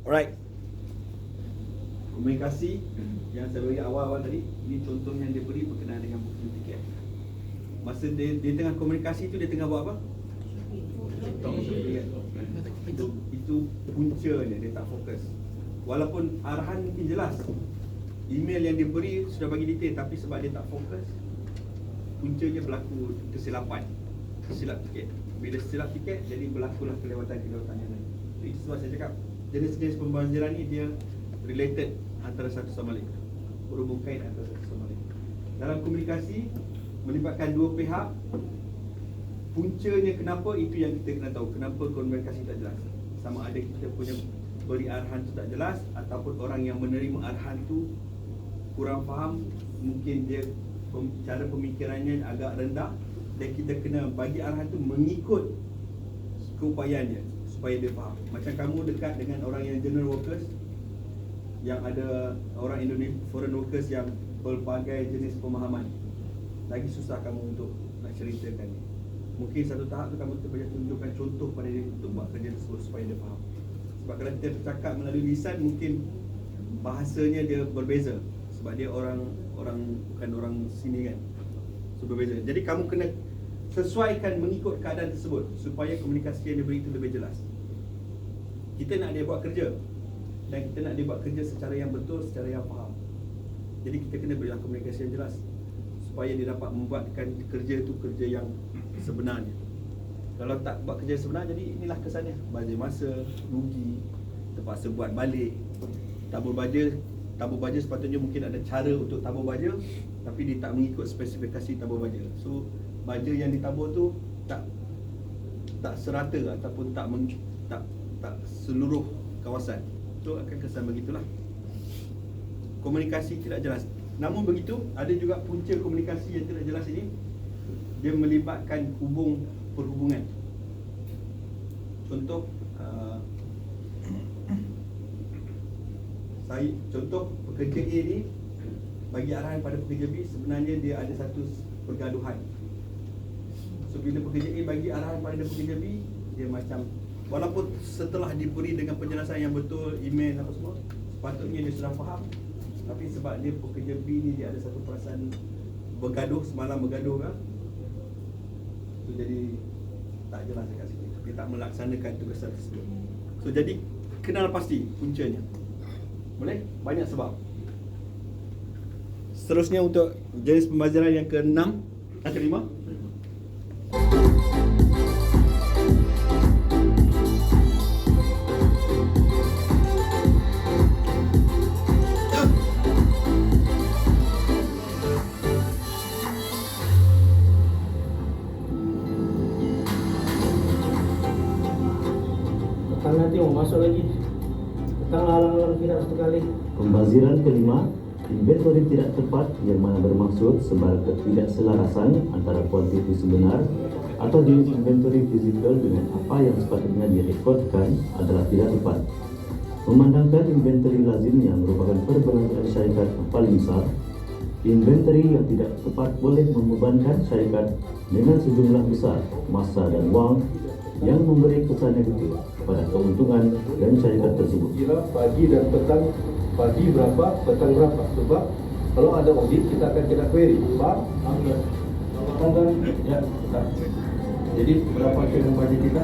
[SPEAKER 2] Alright. Komunikasi yang saya bagi awal-awal tadi, ini contoh yang dia beri berkenaan dengan booking tiket. Masa dia tengah komunikasi tu, dia tengah buat apa? Itu puncanya, dia tak fokus. Walaupun arahan mungkin jelas, email yang dia beri sudah bagi detail, tapi sebab dia tak fokus, puncanya berlaku kesilapan, silap tiket. Bila silap tiket, jadi berlakulah kelewatan-kelewatan yang lain. Itu sebab saya cakap jenis-jenis pembaziran ni dia related antara satu sama lain, berhubung kait antara satu sama lain. Dalam komunikasi melibatkan dua pihak, puncanya kenapa, itu yang kita kena tahu. Kenapa komunikasi tak jelas? Sama ada kita punya beri arahan tu tak jelas, ataupun orang yang menerima arahan tu kurang faham, mungkin dia cara pemikirannya agak rendah, dan kita kena bagi arahan tu mengikut keupayaannya supaya dia faham. Macam kamu dekat dengan orang yang general workers, yang ada orang Indonesia, foreign workers yang pelbagai jenis pemahaman, lagi susah kamu untuk nak ceritakan ni. Mungkin satu tahap tu kamu terbanyak tunjukkan contoh pada dia untuk buat kerja tersebut supaya dia faham. Sebab kalau kita bercakap melalui lisan, mungkin bahasanya dia berbeza, sebab dia orang bukan orang sini kan, so berbeza. Jadi kamu kena sesuaikan mengikut keadaan tersebut supaya komunikasi yang dia beri itu lebih jelas. Kita nak dia buat kerja, dan kita nak dia buat kerja secara yang betul, secara yang faham. Jadi kita kena berilah komunikasi yang jelas supaya dia dapat membuatkan kerja itu kerja yang sebenarnya. Kalau tak buat kerja sebenar, jadi inilah kesannya, bazir masa, rugi, terpaksa buat balik. Tabur baja sepatutnya mungkin ada cara untuk tabur baja, tapi dia tak mengikut spesifikasi tabur baja. So baja yang ditabur tu tak serata ataupun tak seluruh kawasan. Itu akan kesan begitulah. Komunikasi tidak jelas. Namun begitu, ada juga punca komunikasi yang tidak jelas ini, dia melibatkan perhubungan. Contoh pekerja A ni bagi arahan pada pekerja B, sebenarnya dia ada satu pergaduhan. So bila pekerja A bagi arahan pada pekerja B, dia macam, walaupun setelah diberi dengan penjelasan yang betul, email apa semua, sepatutnya dia sudah faham, tapi sebab dia pekerja B ni, dia ada satu perasaan bergaduh, semalam bergaduh kan, so jadi tak jelas dekat sini, dia tak melaksanakan tugasan tersebut. So jadi kenal pasti puncanya. Boleh? Banyak sebab. Seterusnya untuk jenis pembaziran yang ke-6 dan ke-5.
[SPEAKER 1] Nanti mau masuk lagi, tentang halang-halang tidak satu kali.
[SPEAKER 7] Pembaziran kelima Inventory tidak tepat yang mana bermaksud sebagai ketidakselarasan antara kuantiti sebenar atau jenis inventory fisikal dengan apa yang sepatutnya direkodkan adalah tidak tepat. Memandangkan inventory lazim yang merupakan perbelanjaan syarikat yang paling besar, inventory yang tidak tepat boleh membebankan syarikat dengan sejumlah besar masa dan wang yang memberi kesan negatif pada keuntungan dan syarikat tersebut.
[SPEAKER 6] Kira pagi dan petang, pagi berapa, petang berapa. Sebab kalau ada audit kita akan kena query. Faham? Kan? Ya, petang. Jadi berapa kira pagi kita?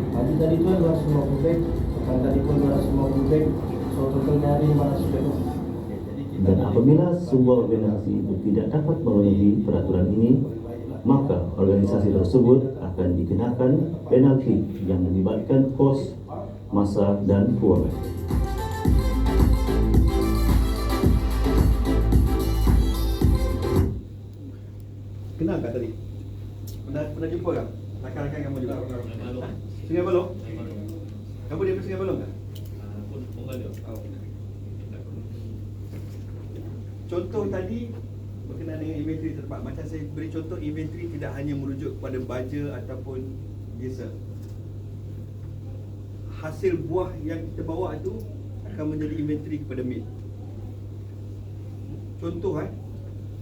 [SPEAKER 1] Pagi tadi tu 250 beg, petang tadi pun 250 beg, so totalnya hari 500 beg.
[SPEAKER 7] Dan apabila sebuah organisasi itu tidak dapat memenuhi peraturan ini, maka organisasi tersebut akan dikenakan penalti yang melibatkan kos, masa, dan kewangan.
[SPEAKER 2] Kenal tak tadi? Pernah jumpa tak? Rakan-rakan kamu juga? Sungai Balong? Kamu daripada Sungai Balong tak?
[SPEAKER 4] Pembalio.
[SPEAKER 2] Oh. Contoh tadi berkenaan dengan inventory terdapat. Macam saya beri contoh, inventory tidak hanya merujuk kepada baja ataupun biasa. Hasil buah yang kita bawa itu akan menjadi inventory kepada mil. Contoh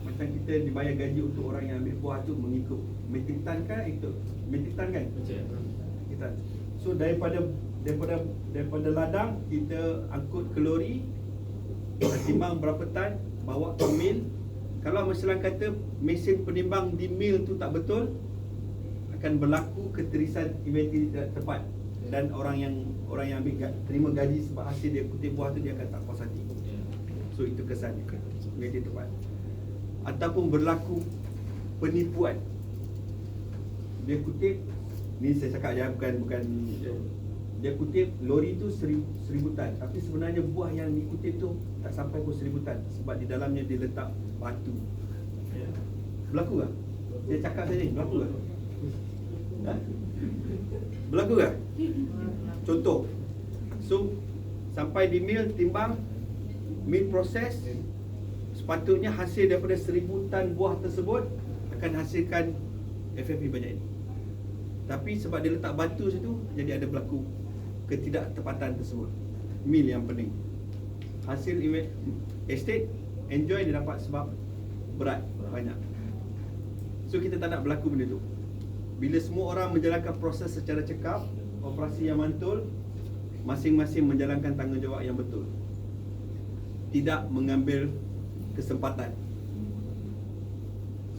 [SPEAKER 2] macam kita dibayar gaji untuk orang yang ambil buah tu mengikut metrik tan kan, itu metrik tan kan?
[SPEAKER 4] Betul.
[SPEAKER 2] Metrik tan. So daripada ladang kita angkut ke lori, timbang berapa tan, bawa ke mil. Kalau misalnya kata mesin penimbang di mil tu tak betul, akan berlaku keterisan inventory tidak tepat, dan orang yang ambil terima gaji sebab hasil dia kutip buah tu dia akan tak puas hati. So itu kesan dia, inventory tepat. Ataupun berlaku penipuan. Dia kutip, ni saya cakap je bukan dia kutip lori tu 1000 tan, tapi sebenarnya buah yang dikutip tu tak sampai pun 1000 tan sebab di dalamnya dia letak batu. Berlaku tak? Saya cakap saja, berlaku tak? Berlaku tak? Contoh. So sampai di mil, timbang, mil proses, sepatutnya hasil daripada 1000 tan buah tersebut akan hasilkan FFP banyak ini. Tapi sebab dia letak batu situ, jadi ada berlaku ketidaktepatan tersebut. Mil yang pening. Hasil estate enjoy dia dapat sebab berat banyak. So kita tak nak berlaku benda tu. Bila semua orang menjalankan proses secara cekap, operasi yang mantul, masing-masing menjalankan tanggungjawab yang betul, tidak mengambil kesempatan.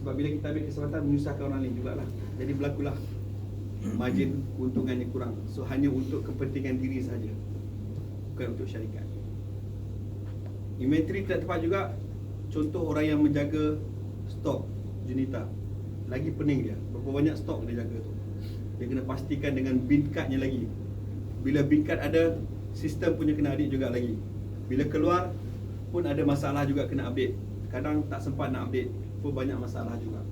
[SPEAKER 2] Sebab bila kita ambil kesempatan, menyusahkan orang lain jugalah. Jadi berlakulah margin keuntungannya kurang. So hanya untuk kepentingan diri saja, bukan untuk syarikat. Inventory tidak tepat juga. Contoh orang yang menjaga stok Junita, lagi pening dia. Berapa banyak stok dia jaga tu, dia kena pastikan dengan bin cardnya lagi. Bila bin card ada, sistem punya kena update juga lagi. Bila keluar pun ada masalah juga, kena update. Kadang tak sempat nak update pun banyak masalah juga.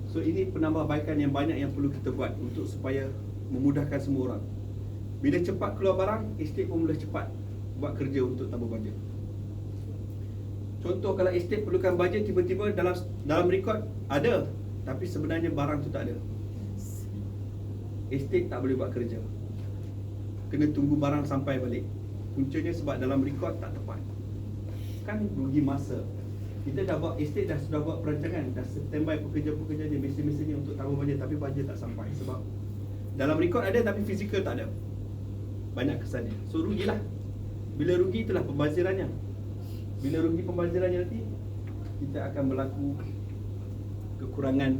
[SPEAKER 2] So ini penambahbaikan yang banyak yang perlu kita buat untuk supaya memudahkan semua orang. Bila cepat keluar barang, estate pun boleh cepat buat kerja untuk tambah bajet. Contoh, kalau estate perlukan bajet, tiba-tiba dalam rekod ada, tapi sebenarnya barang tu tak ada, estate tak boleh buat kerja. Kena tunggu barang sampai balik. Puncanya sebab dalam rekod tak tepat. Kan rugi masa. Kita dah buat estate, sudah buat perancangan, dah standby pekerja-pekerja dia, mesin-mesinnya untuk tambah bajet, tapi bajet tak sampai sebab dalam rekod ada tapi fizikal tak ada. Banyak kesannya. So rugilah. Bila rugi, itulah pembazirannya. Bila rugi pembazirannya nanti, kita akan berlaku kekurangan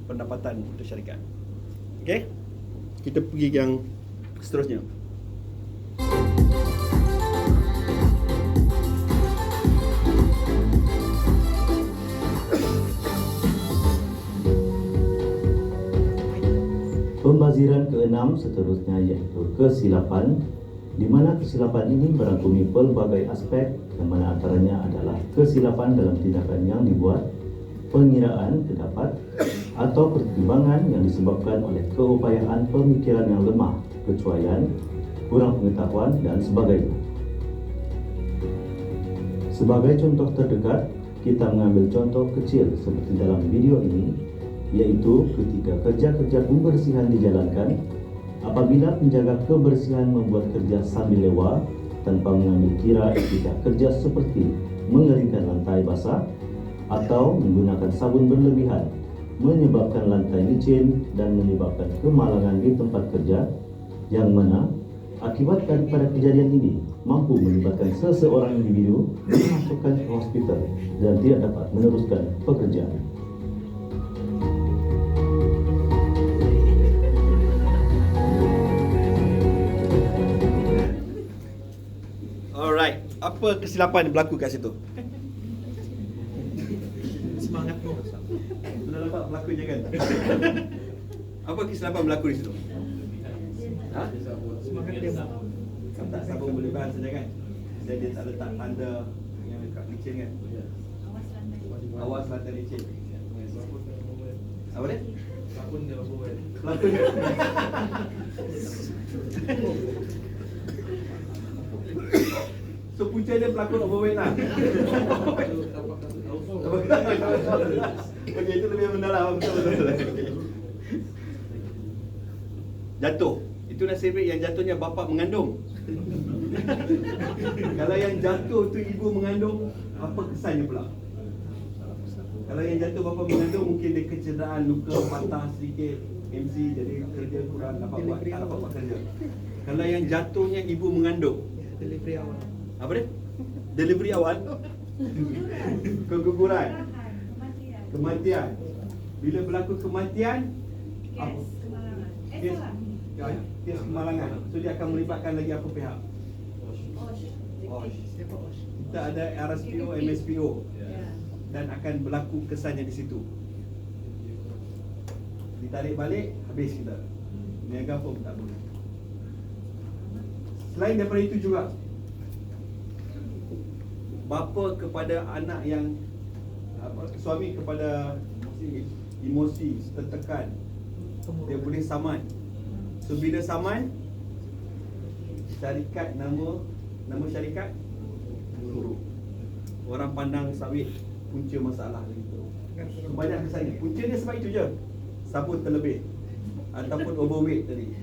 [SPEAKER 2] pendapatan untuk syarikat. Okey? Kita pergi yang seterusnya.
[SPEAKER 7] Pembaziran ke-6 seterusnya iaitu kesilapan, di mana kesilapan ini merangkumi pelbagai aspek, yang mana antaranya adalah kesilapan dalam tindakan yang dibuat, pengiraan terdapat, atau pertimbangan yang disebabkan oleh keupayaan pemikiran yang lemah, kecuaian, kurang pengetahuan dan sebagainya. Sebagai contoh terdekat, kita mengambil contoh kecil seperti dalam video ini, yaitu ketika kerja-kerja pembersihan dijalankan. Apabila penjaga kebersihan membuat kerja sambil lewa tanpa mengambil kira etika kerja seperti mengeringkan lantai basah atau menggunakan sabun berlebihan, menyebabkan lantai licin dan menyebabkan kemalangan di tempat kerja, yang mana akibat daripada kejadian ini mampu menyebabkan seseorang individu dimasukkan ke hospital dan tidak dapat meneruskan pekerjaan.
[SPEAKER 2] Alright, apa kesilapan yang berlaku kat situ?
[SPEAKER 9] Semangat tu.
[SPEAKER 2] Sudah nampak pelakunya kan? Apa kesilapan berlaku di situ? Ha?
[SPEAKER 9] Semangat dia.
[SPEAKER 2] Kamu tak sabun berlebihan saja kan? Dan dia tak letak tanda yang kat licin kan? Awas lantai licin. Apa dia?
[SPEAKER 9] Sabun dia buat.
[SPEAKER 2] Pelakon dia. So punca dia pelakon overweight lah. Okey, itu lebih mendalam. Betul-betul. Jatuh. Itu nasib baik yang jatuhnya bapa mengandung. Kalau yang jatuh tu ibu mengandung, apa kesannya pula? Kalau yang jatuh bapa mengandung, mungkin dia kecederaan, luka, patah sedikit, MC, jadi kerja kurang dapat buat, tak dapat buat kerja. Kalau yang jatuhnya ibu mengandung,
[SPEAKER 9] Delivery awal.
[SPEAKER 2] apa dia? Delivery awal, keguguran, kematian. Bila berlaku kematian, apa? Kes kemalangan. So dia akan melibatkan lagi apa pihak? Kita ada RSPO, MSPO, dan akan berlaku kesannya di situ. Ditarik balik, habis kita. Niaga pun tak boleh. Selain daripada itu juga, bapa kepada anak yang suami kepada emosi tertekan, dia boleh saman. So bila saman, syarikat nama syarikat buruk. Orang pandang sawit punca masalah gitu. So, banyak kesannya. Punca dia sebab itu je. Sabun terlebih ataupun overweight tadi.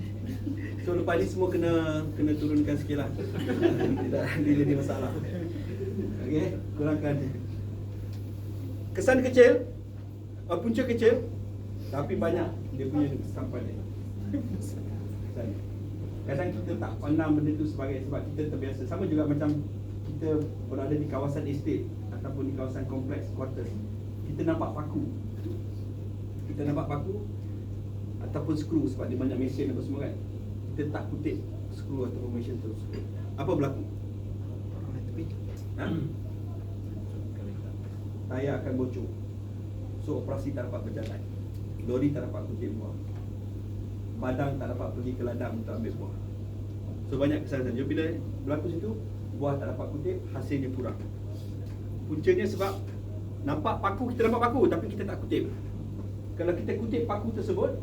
[SPEAKER 2] So lepas ni semua kena turunkan sikit lah. Tidak jadi masalah. Okey, kurangkan. Kesan kecil, punca kecil, tapi banyak dia punya sampai ni. Kadang kita tak pandang benda tu sebab kita terbiasa. Sama juga macam kita berada di kawasan estate ataupun di kawasan kompleks quarters. Kita nampak paku. Ataupun skru sebab dia banyak mesin apa semua kan. Kita tak kutip skru ataupun mesin tu. Apa berlaku? Ha? Tayar akan bocor. So operasi tak dapat berjalan. Lori tak dapat kutip buah. Padang tak dapat pergi ke ladang untuk ambil buah. So banyak kesalahan. Jadi bila berlaku situ, buah tak dapat kutip, hasilnya kurang. Puncanya sebab nampak paku, kita nampak paku tapi kita tak kutip. Kalau kita kutip paku tersebut,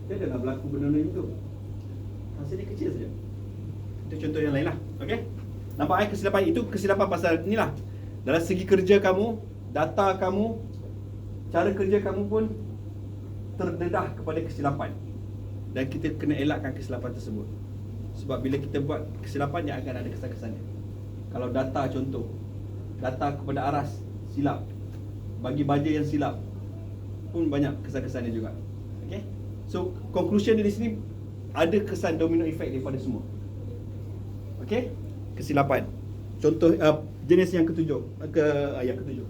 [SPEAKER 2] dia adalah berlaku benda-benda itu. Hasilnya kecil saja. Itu contoh yang lain lah. Okay? Nampak kesilapan itu, kesilapan pasal inilah. Dalam segi kerja kamu, data kamu, cara kerja kamu pun terdedah kepada kesilapan. Dan kita kena elakkan kesilapan tersebut. Sebab bila kita buat kesilapan, dia akan ada kesan-kesannya. Kalau data contoh, data kepada aras silap, bagi baja yang silap, pun banyak kesan-kesannya juga. Okay? So conclusion di sini, ada kesan domino effect daripada semua. Okay? Kesilapan. Contoh jenis yang ketujuh, yang ketujuh.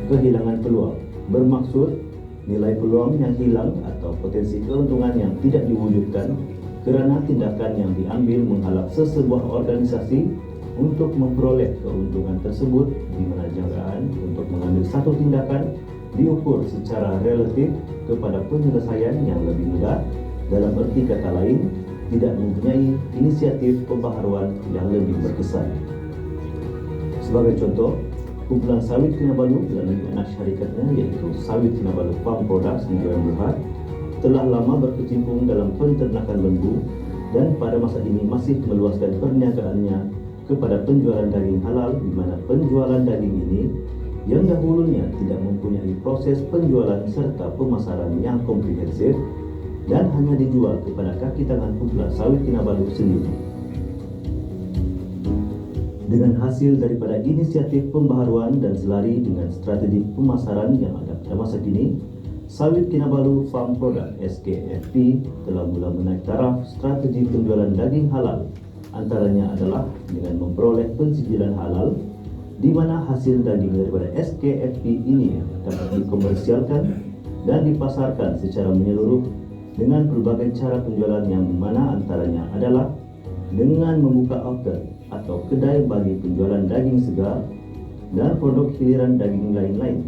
[SPEAKER 7] Kehilangan peluang bermaksud nilai peluang yang hilang atau potensi keuntungan yang tidak diwujudkan kerana tindakan yang diambil menghalang sesebuah organisasi untuk memperoleh keuntungan tersebut, di mana jangkaan untuk mengambil satu tindakan diukur secara relatif kepada penyelesaian yang lebih mudah. Dalam erti kata lain, tidak mempunyai inisiatif pembaharuan yang lebih berkesan. Sebagai contoh, Kumpulan Sawit Kinabalu dan anak syarikatnya yaitu Sawit Kinabalu Farm Products di Jalan Berhad telah lama berkecimpung dalam penternakan lembu dan pada masa ini masih meluaskan perniagaannya kepada penjualan daging halal, di mana penjualan daging ini yang dahulunya tidak mempunyai proses penjualan serta pemasaran yang komprehensif dan hanya dijual kepada kaki tangan Kumpulan Sawit Kinabalu sendiri. Dengan hasil daripada inisiatif pembaharuan dan selari dengan strategi pemasaran yang ada pada masa kini, Sawit Kinabalu Farm Product SKFP telah mula menaik taraf strategi penjualan daging halal. Antaranya adalah dengan memperoleh pensijilan halal, di mana hasil daging daripada SKFP ini dapat dikomersialkan dan dipasarkan secara menyeluruh dengan berbagai cara penjualan yang mana antaranya adalah dengan membuka outlet atau kedai bagi penjualan daging segar dan produk hiliran daging lain-lain,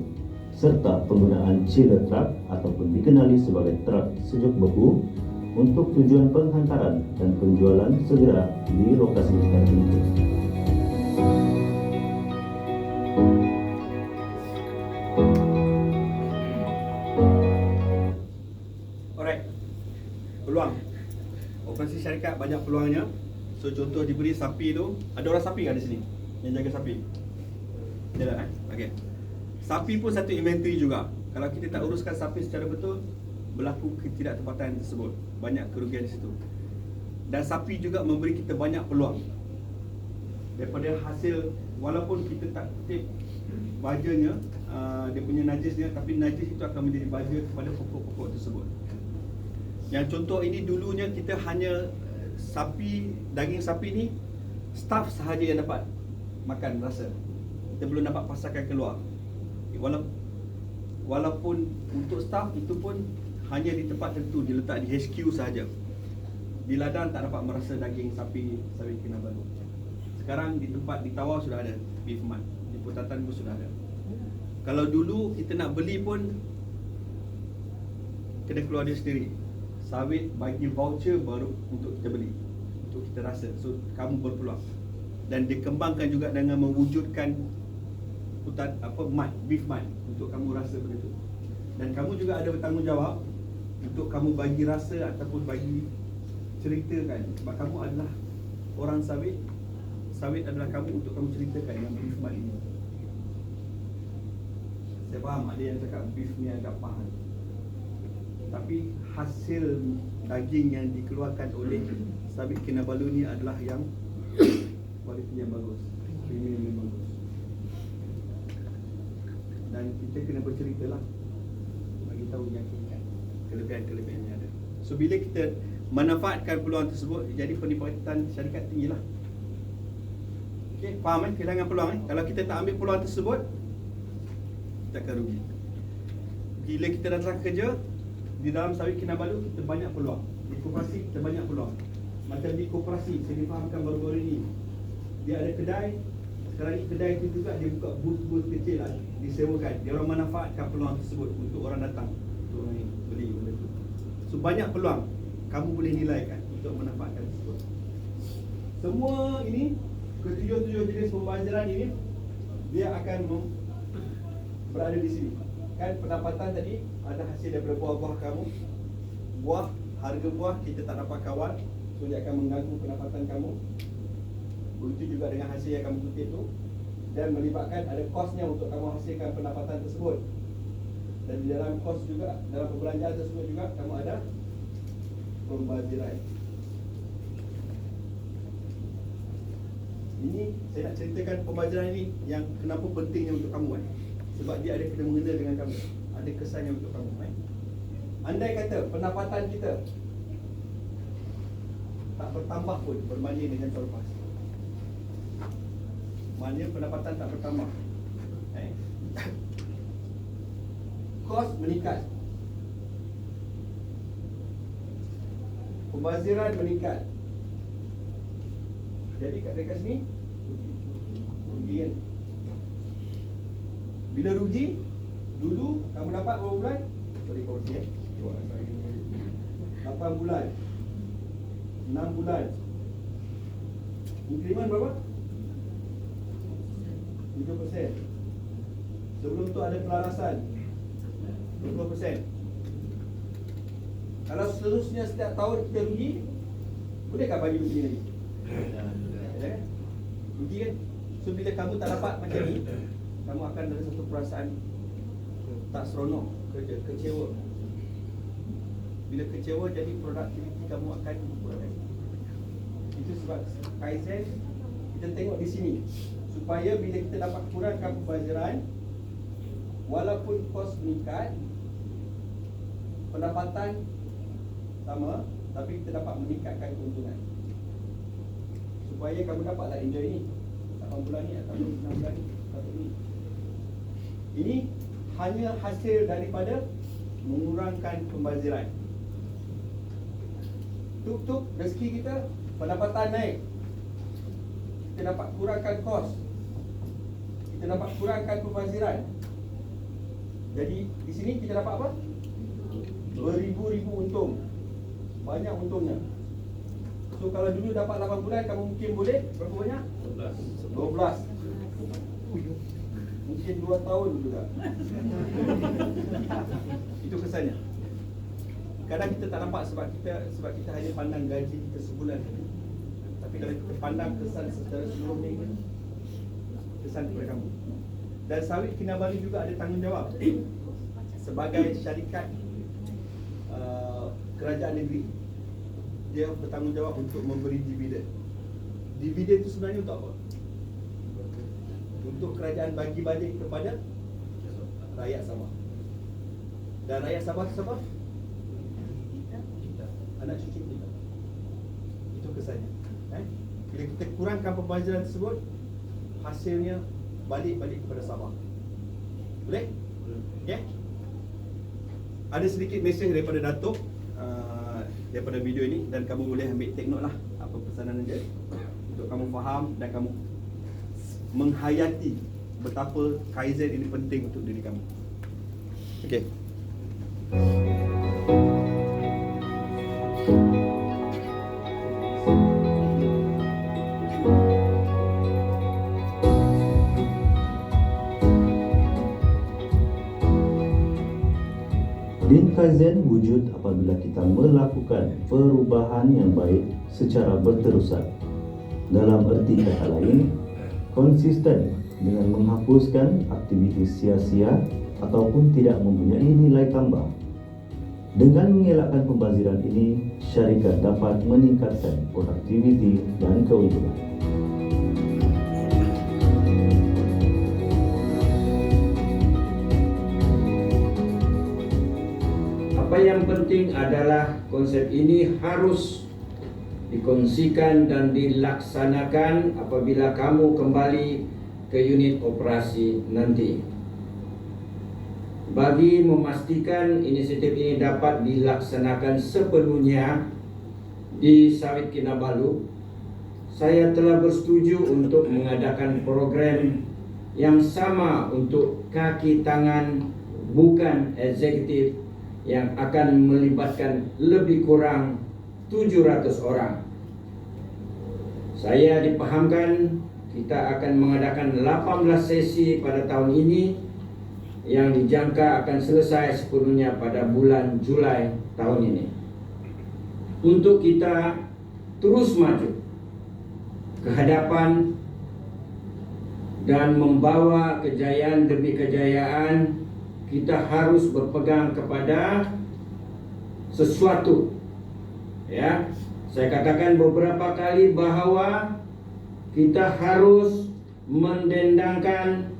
[SPEAKER 7] serta penggunaan chiller truck ataupun dikenali sebagai truk sejuk beku untuk tujuan penghantaran dan penjualan segera di lokasi tertentu.
[SPEAKER 2] Alright, peluang operasi syarikat banyak peluangnya. So contoh diberi sapi tu, ada orang sapi kan di sini yang jaga sapi? Ada tak? Okey. Sapi pun satu inventory juga. Kalau kita tak uruskan sapi secara betul, berlaku ketidaktepatan tersebut. Banyak kerugian di situ. Dan sapi juga memberi kita banyak peluang. Daripada hasil, walaupun kita tak kutip bajanya, dia punya najisnya, tapi najis itu akan menjadi baja kepada pokok-pokok tersebut. Yang contoh ini dulunya kita hanya sapi, daging sapi ni staff sahaja yang dapat makan rasa. Kita belum dapat pasarkan keluar. Walaupun untuk staff itu pun hanya di tempat tertentu, diletak di HQ sahaja. Di ladang tak dapat merasa daging sapi Sawit Kinabalu. Sekarang di tempat di Tawau sudah ada Beef Mart, di Putatan pun sudah ada. Kalau dulu kita nak beli pun kena keluar dia sendiri. Sawit bagi voucher baru untuk kita beli, untuk kita rasa. So kamu berpeluang. Dan dikembangkan juga dengan mewujudkan beef mart untuk kamu rasa benda tu. Dan kamu juga ada bertanggungjawab untuk kamu bagi rasa ataupun bagi ceritakan, sebab kamu adalah orang sawit. Sawit adalah kamu, untuk kamu ceritakan yang beef mart ini. Saya faham ada yang cakap beef ni agak mahal, tapi hasil daging yang dikeluarkan oleh Sawit Kinabalu ni adalah yang kualiti yang bagus, premium yang bagus. Dan kita kena bercerita lah, bagi tahu yakinkan kelebihan-kelebihan yang ada. So bila kita manfaatkan peluang tersebut, jadi peningkatan syarikat tinggilah. Okay, faham kehilangan peluang Kalau kita tak ambil peluang tersebut, kita akan rugi. Bila kita datang kerja di dalam Sawit Kinabalu, kita banyak peluang. Di koperasi kita banyak peluang. Macam di koperasi, saya difahamkan baru-baru ini, dia ada kedai. Sekarang ni kedai itu juga dia buka booth-booth kecil lah, disewakan. Dia orang manfaatkan peluang tersebut untuk orang datang, untuk orang beli benda tu. So banyak peluang, kamu boleh nilaikan untuk manfaatkan tersebut. Semua ini, ketujuh-tujuh jenis pembaziran ini, dia akan berada di sini. Kan pendapatan tadi ada hasil daripada buah-buah kamu. Harga buah kita tak dapat kawal, so dia akan mengganggu pendapatan kamu. Begitu juga dengan hasil yang kamu kutip tu. Dan melibatkan ada kosnya untuk kamu hasilkan pendapatan tersebut. Dan di dalam kos juga, dalam perbelanjaan tersebut juga, kamu ada pembaziran. Ini saya nak ceritakan pembaziran ini yang kenapa pentingnya untuk kamu sebab dia ada kena mengena dengan kamu, ada kesannya untuk kamu. Andai kata pendapatan kita tak bertambah pun berbanding dengan tahun lepas, maknanya pendapatan tak bertambah, kos meningkat, pembaziran meningkat. Jadi dekat sini rugi kan? Bila rugi, dulu kamu dapat berapa bulan? Sorry korsi 8 bulan, 6 bulan. Increment berapa? 7%. Sebelum tu ada pelarasan 20%. Kalau seterusnya setiap tahun kita rugi, bolehkah bagi begini lagi? Ya kan? Rugi kan? So bila kamu tak dapat macam ni, kamu akan ada satu perasaan tak seronok, kecewa. Bila kecewa, jadi produktiviti kamu akan kurang. Itu sebab Kaizen kita tengok di sini, supaya bila kita dapat kurangkan pembaziran, walaupun kos meningkat, pendapatan sama, tapi kita dapat meningkatkan keuntungan. Supaya kamu dapatlah enjoy ni 8 bulan ni atau 6 bulan ni atau ini. Ini hanya hasil daripada mengurangkan pembaziran. Tuk-tuk rezeki kita, pendapatan naik, kita dapat kurangkan kos, kita dapat kurangkan pembaziran. Jadi di sini kita dapat apa? Beribu-ribu untung. Banyak untungnya. So kalau dulu dapat 8 bulan, kamu mungkin boleh berapa banyak? 12. Mungkin 2 tahun juga. Itu kesannya. Kadang kita tak nampak sebab kita hanya pandang gaji kita sebulan. Tapi kalau kita pandang kesan secara seluruh ni, kesan kepada kamu. Dan Sawit Kinabalu juga ada tanggungjawab sebagai syarikat kerajaan negeri. Dia bertanggungjawab untuk memberi dividen. Dividen itu sebenarnya untuk apa? Untuk kerajaan bagi balik kepada rakyat Sabah. Dan rakyat Sabah siapa? Anak cucu kita. Itu kesannya. Bila kita kurangkan pembaziran tersebut, hasilnya balik kepada Sabah. Boleh? Okay? Ada sedikit mesej daripada Datuk daripada video ini, dan kamu boleh ambil take note lah apa pesanan dia, untuk kamu faham dan kamu menghayati betapa Kaizen ini penting untuk diri kamu. Okey.
[SPEAKER 7] Din Kaizen wujud apabila kita melakukan perubahan yang baik secara berterusan. Dalam erti kata lain, konsisten dengan menghapuskan aktivitas sia-sia ataupun tidak mempunyai nilai tambah. Dengan mengelakkan pembaziran ini, syarikat dapat meningkatkan produktiviti dan keuntungan.
[SPEAKER 10] Apa yang penting adalah konsep ini harus dikongsikan dan dilaksanakan apabila kamu kembali ke unit operasi nanti. Bagi memastikan inisiatif ini dapat dilaksanakan sepenuhnya di Sawit Kinabalu, saya telah bersetuju untuk mengadakan program yang sama untuk kaki tangan bukan eksekutif yang akan melibatkan lebih kurang 700 orang. Saya dipahamkan kita akan mengadakan 18 sesi pada tahun ini yang dijangka akan selesai sepenuhnya pada bulan Julai tahun ini. Untuk kita terus maju ke hadapan dan membawa kejayaan demi kejayaan, kita harus berpegang kepada sesuatu. Ya, saya katakan beberapa kali bahawa kita harus mendendangkan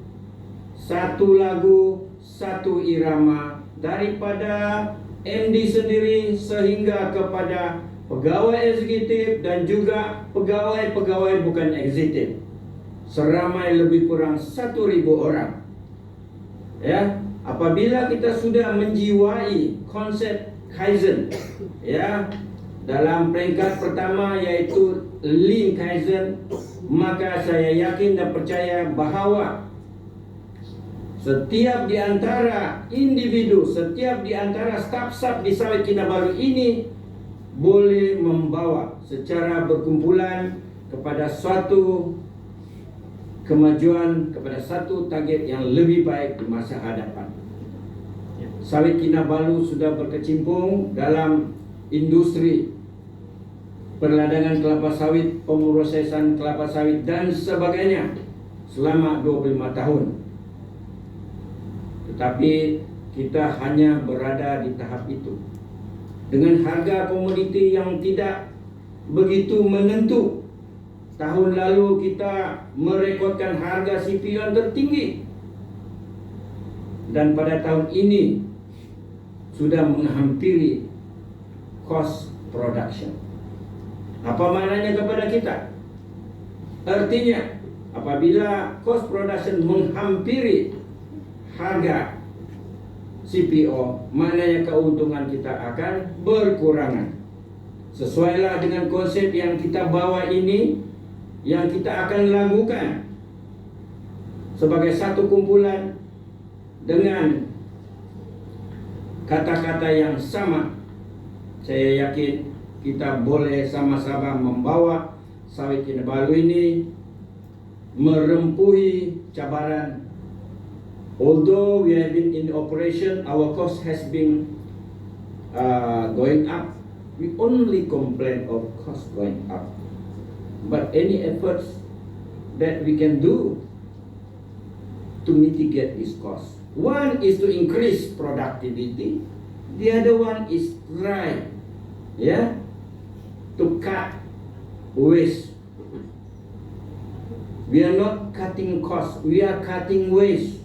[SPEAKER 10] satu lagu, satu irama daripada MD sendiri sehingga kepada pegawai eksekutif dan juga pegawai-pegawai bukan eksekutif, seramai lebih kurang 1.000 orang. Ya, apabila kita sudah menjiwai konsep Kaizen, ya, dalam peringkat pertama yaitu Lean Kaizen, maka saya yakin dan percaya bahawa setiap di antara individu, setiap di antara staf-staf di Sawit Kinabalu ini boleh membawa secara berkumpulan kepada suatu kemajuan kepada satu target yang lebih baik di masa hadapan. Sawit Kinabalu sudah berkecimpung dalam industri perladangan kelapa sawit, pemrosesan kelapa sawit dan sebagainya selama 25 tahun. Tetapi kita hanya berada di tahap itu. Dengan harga komoditi yang tidak begitu menentu. Tahun lalu kita merekodkan harga CPO yang tertinggi. Dan pada tahun ini sudah menghampiri cost production. Apa maknanya kepada kita? Artinya, apabila cost production menghampiri harga CPO, maknanya keuntungan kita akan berkurangan. Sesuailah dengan konsep yang kita bawa ini, yang kita akan lakukan sebagai satu kumpulan dengan kata-kata yang sama. Saya yakin kita boleh sama-sama membawa sawit Kinabalu ini merempuhi cabaran. Although we have been in operation, our cost has been going up. We only complain of cost going up. But any efforts that we can do to mitigate this cost. One is to increase productivity. The other one is try, to cut waste. We are not cutting costs. We are cutting waste.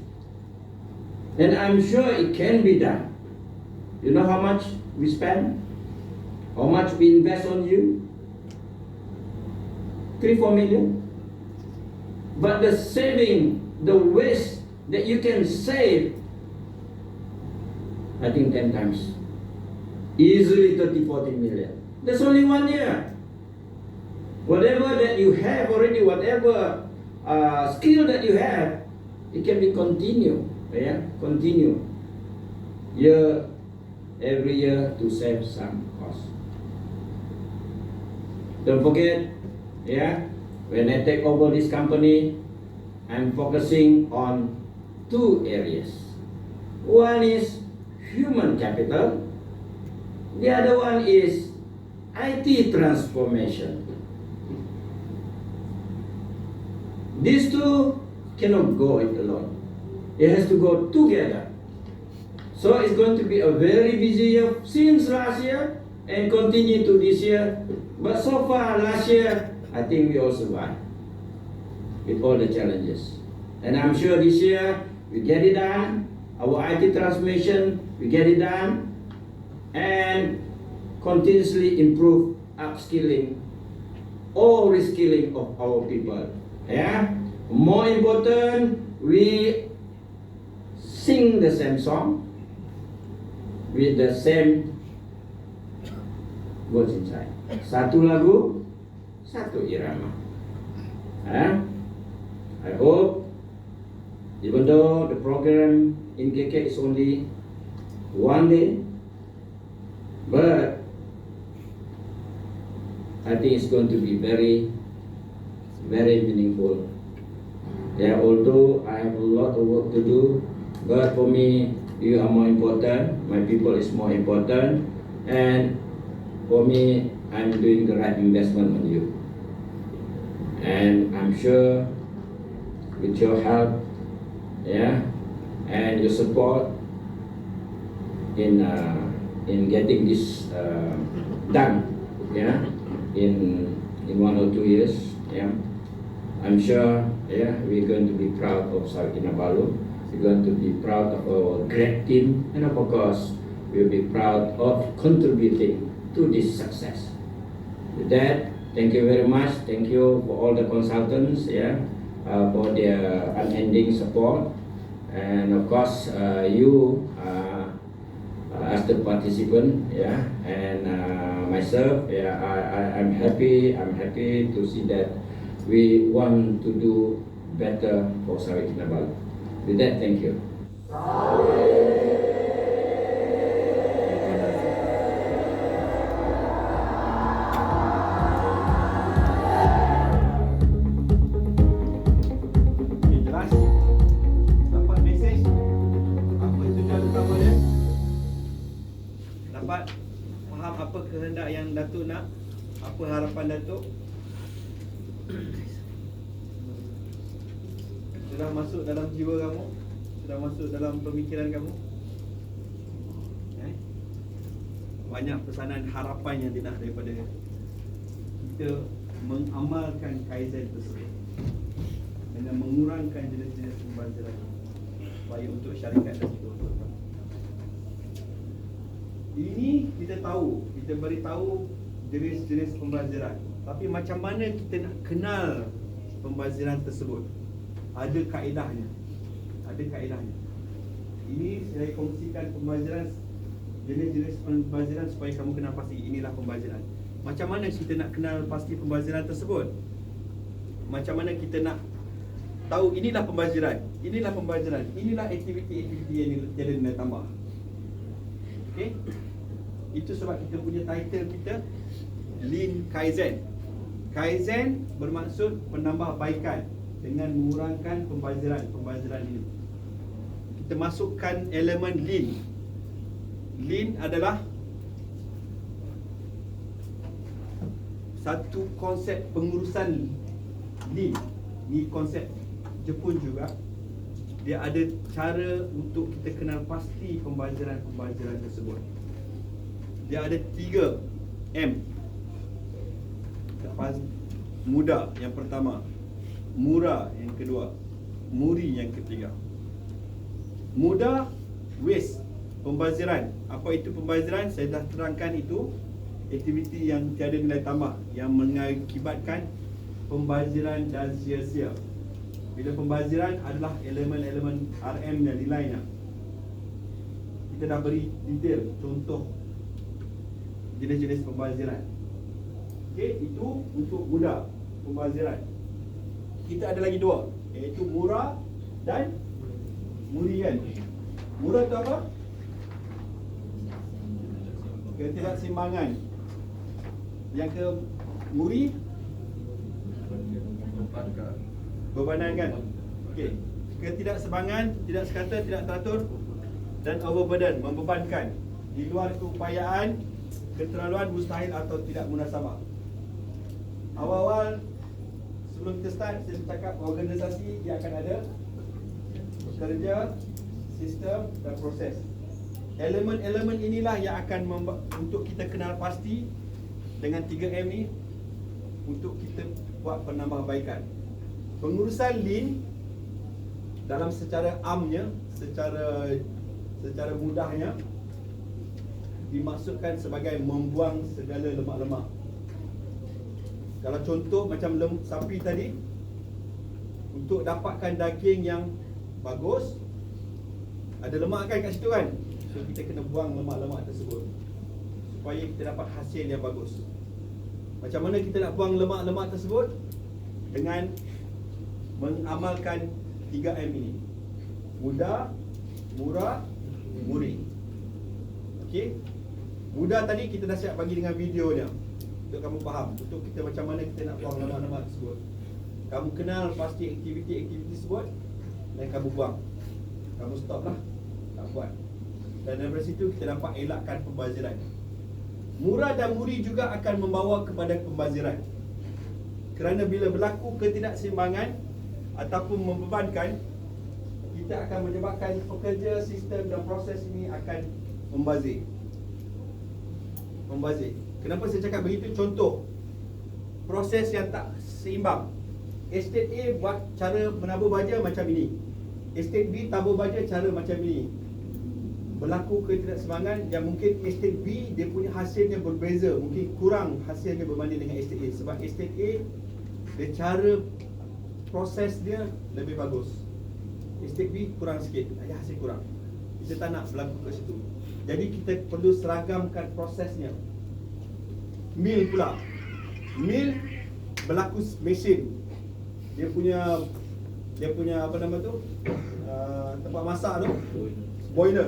[SPEAKER 10] And I'm sure it can be done. You know how much we spend? How much we invest on you? 3-4 million. But the saving, the waste that you can save, I think 10 times. Easily 30-40 million. That's only 1 year. Whatever that you have already, whatever skill that you have, it can be continue. Continue every year to save some cost. Don't forget, when I take over this company, I'm focusing on 2 areas. One is human capital. The other one is IT transformation. These two cannot go it alone. It has to go together. So it's going to be a very busy year since last year and continue to this year. But so far last year, I think we all survived with all the challenges. And I'm sure this year we get it done. Our IT transformation, we get it done. And continuously improve upskilling or reskilling of our people. More important, we sing the same song with the same words inside. Satu lagu, satu irama. I hope, even though the program in KK is only 1 day, but I think it's going to be very, very meaningful. Although I have a lot of work to do, but for me, you are more important. My people is more important, and for me, I'm doing the right investment on you. And I'm sure, with your help, and your support in getting this done, in 1 or 2 years, I'm sure, we're going to be proud of Sawit Kinabalu. We're going to be proud of our great team, and of course, we'll be proud of contributing to this success. With that, thank you very much. Thank you for all the consultants, for their unending support, and of course, you as the participant, and myself, I'm happy. I'm happy to see that we want to do better for Sawit Kinabalu. With that, thank you.
[SPEAKER 2] Apa harapan Datuk? Sudah masuk dalam jiwa kamu? Sudah masuk dalam pemikiran kamu? Banyak pesanan harapan yang dia nak daripada kita mengamalkan Kaizen tersebut dengan mengurangkan jenis-jenis pembaziran supaya untuk syarikat dan juga untuk kamu. Ini kita tahu, kita beritahu jenis-jenis pembaziran. Tapi macam mana kita nak kenal pembaziran tersebut? Ada kaedahnya. Ada kaedahnya. Ini saya kongsikan pembaziran, jenis-jenis pembaziran supaya kamu kenal pasti inilah pembaziran. Macam mana kita nak kenal pasti pembaziran tersebut? Macam mana kita nak tahu inilah pembaziran, inilah pembaziran, inilah aktiviti-aktiviti yang tiada nilai tambah. Okey? Itu sebab kita punya title kita Lean Kaizen. Kaizen bermaksud penambahbaikan dengan mengurangkan pembaziran ini. Kita masukkan elemen Lean. Lean adalah satu konsep pengurusan Lean. Ni konsep Jepun juga. Dia ada cara untuk kita kenal pasti pembaziran tersebut. Dia ada 3 M. Mudah yang pertama, murah yang kedua, muri yang ketiga. Mudah, waste, pembaziran. Apa itu pembaziran? Saya dah terangkan itu aktiviti yang tiada nilai tambah yang mengakibatkan pembaziran dan sia-sia. Bila pembaziran adalah elemen-elemen RM yang nilainya. Kita dah beri detail contoh jenis-jenis pembaziran. Okey, itu untuk mudah pembaziran. Kita ada lagi 2, iaitu murah dan muri kan. Murah tu apa? Ketidakseimbangan. Yang ke muri bebanan kan. Okey, ketidakseimbangan, tidak sekata, tidak teratur dan overburden, membebankan. Di luar keupayaan, keterlaluan, mustahil atau tidak munasabah. Awal-awal sebelum kita start, saya bercakap organisasi dia akan ada kerja, sistem dan proses. Elemen-elemen inilah yang akan untuk kita kenal pasti dengan 3M ni untuk kita buat penambahbaikan. Pengurusan Lean dalam secara amnya, secara mudahnya dimaksudkan sebagai membuang segala lemak-lemak. Kalau contoh macam sapi tadi, untuk dapatkan daging yang bagus, ada lemak kan kat situ kan? So kita kena buang lemak-lemak tersebut supaya kita dapat hasil yang bagus. Macam mana kita nak buang lemak-lemak tersebut? Dengan mengamalkan 3M ini. Mudah, murah, muri. Okey? Mudah tadi kita dah siap bagi dengan videonya untuk kamu faham, untuk kita macam mana kita nak buang lemak-lemak tersebut. Kamu kenal pasti aktiviti-aktiviti tersebut dan kamu buang. Kamu stop lah, tak buat. Dan daripada situ kita dapat elakkan pembaziran. Murah dan muri juga akan membawa kepada pembaziran. Kerana bila berlaku ketidakseimbangan ataupun membebankan, kita akan menyebabkan pekerja, sistem dan proses ini akan membazir. Kenapa saya cakap begitu? Contoh, proses yang tak seimbang. Estate A buat cara menabur baja macam ini, Estate B tabur baja cara macam ini. Berlaku ketidakseimbangan yang mungkin Estate B dia punya hasilnya berbeza, mungkin kurang hasilnya berbanding dengan Estate A. Sebab Estate A dia cara proses dia lebih bagus, Estate B kurang sikit, ada hasil kurang. Kita tak nak berlaku kat situ. Jadi kita perlu seragamkan prosesnya. Mill pula, mill berlaku mesin. Dia punya apa nama tu? Tempat masak tu, boiler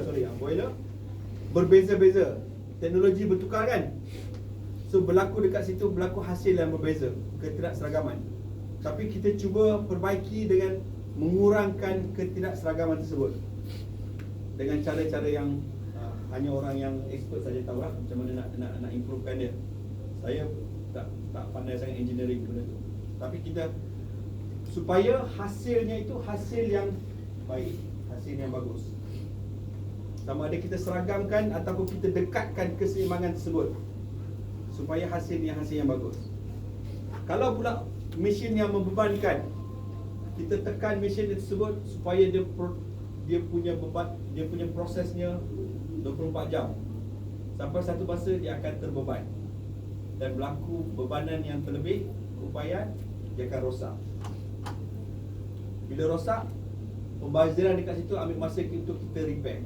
[SPEAKER 2] berbeza-beza. Teknologi bertukar kan? So berlaku dekat situ, berlaku hasil yang berbeza, ketidakseragaman. Tapi kita cuba perbaiki dengan mengurangkan ketidakseragaman tersebut dengan cara-cara yang hanya orang yang expert saja tahu lah macam mana nak improvekan dia. Saya tak pandai sangat engineering benda tu. Tapi kita supaya hasilnya itu hasil yang baik, hasil yang bagus. Sama ada kita seragamkan ataupun kita dekatkan keseimbangan tersebut supaya hasilnya hasil yang bagus. Kalau pula mesin yang membebankan, kita tekan mesin tersebut supaya dia punya beban, dia punya prosesnya 24 jam. Sampai satu masa dia akan terbeban dan berlaku bebanan yang terlebih, keupayaan dia akan rosak. Bila rosak, pembaziran dekat situ ambil masa untuk kita repair.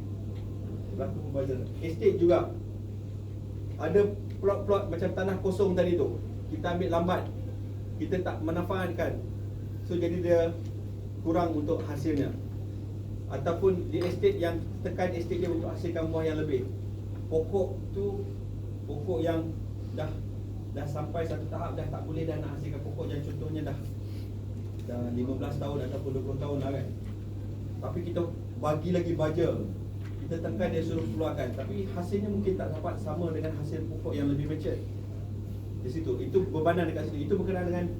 [SPEAKER 2] Berlaku pembaziran. Estate juga ada plot-plot macam tanah kosong tadi tu, kita ambil lambat, kita tak menafaatkan, so jadi dia kurang untuk hasilnya. Ataupun di estate yang tekan estate dia untuk hasilkan buah yang lebih. Pokok tu, pokok yang dah sampai satu tahap dah tak boleh dah nak hasilkan pokok yang contohnya dah 15 tahun ataupun 20 tahun lah kan. Tapi kita bagi lagi baja, kita tekan dia suruh keluarkan, tapi hasilnya mungkin tak dapat sama dengan hasil pokok yang lebih mature. Di situ, itu bebanan dekat situ. Itu berkenaan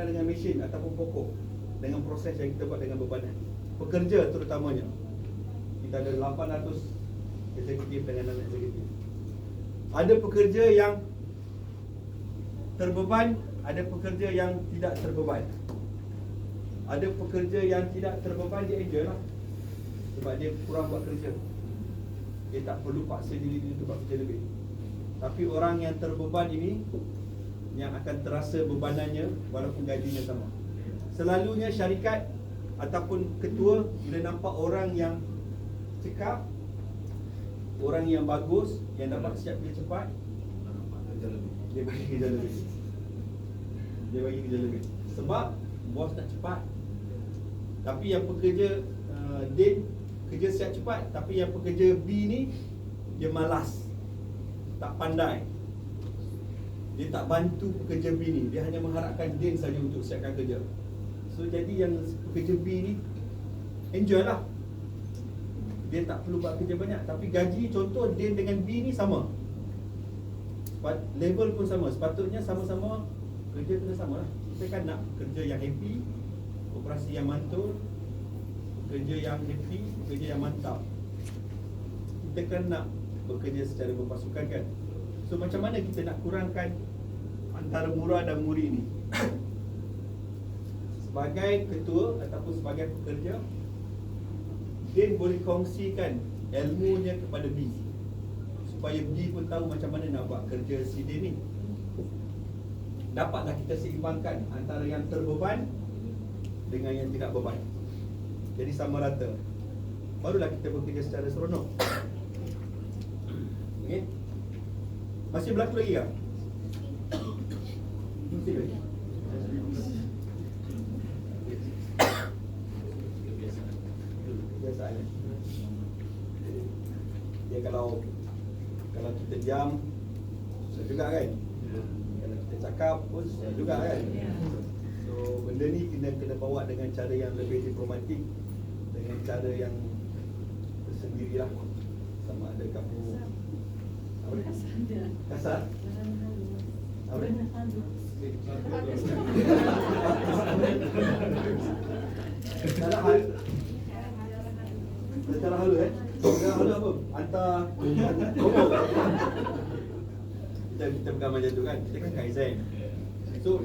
[SPEAKER 2] dengan mesin ataupun pokok, dengan proses yang kita buat dengan bebanan. Pekerja terutamanya, kita ada 800 eksekutif dengan non-eksekutif. Ada pekerja yang terbeban, ada pekerja yang tidak terbeban. Ada pekerja yang tidak terbeban, dia enjoy lah, sebab dia kurang buat kerja, dia tak perlu paksa diri dia untuk buat kerja lebih. Tapi orang yang terbeban ini yang akan terasa bebanannya walaupun gajinya sama. Selalunya syarikat ataupun ketua bila nampak orang yang cekap, orang yang bagus, yang dapat siap kerja cepat, dia bagi kerja lebih. Dia bagi kerja lebih sebab bos nak cepat. Tapi yang pekerja Din kerja siap cepat, tapi yang pekerja B ni dia malas, tak pandai, dia tak bantu pekerja B ni, dia hanya mengharapkan Din saja untuk siapkan kerja. So jadi yang pekerja B ni enjoy lah, dia tak perlu buat kerja banyak, tapi gaji contoh Din dengan B ni sama, level pun sama, sepatutnya sama-sama kerja kena sama lah. Kita kan nak kerja yang happy, operasi yang mantul, kerja yang happy, kerja yang mantap. Kita kan nak bekerja secara berpasukan kan. So macam mana kita nak kurangkan antara murah dan muri ni? Sebagai ketua ataupun sebagai pekerja, Din boleh kongsikan ilmunya kepada B, supaya B pun tahu macam mana nak buat kerja si Din ni. Dapatlah kita seimbangkan antara yang terbeban dengan yang tidak beban, jadi sama rata. Barulah kita bekerja secara seronok. Okay? Masih berlaku lagi tak? Mesti lagi. Kebiasaan. Dia kalau kita diam susah juga kan? Kalau kita cakap pun susah juga kan? So benda ni kena bawa dengan cara yang lebih diplomatik, dengan cara yang tersendirilah. Sama ada kamu apa? Kasar? Apa? Secara halu secara halu apa? Hantar ngomong. Kita bukan macam tu kan, kita kan kaizen. So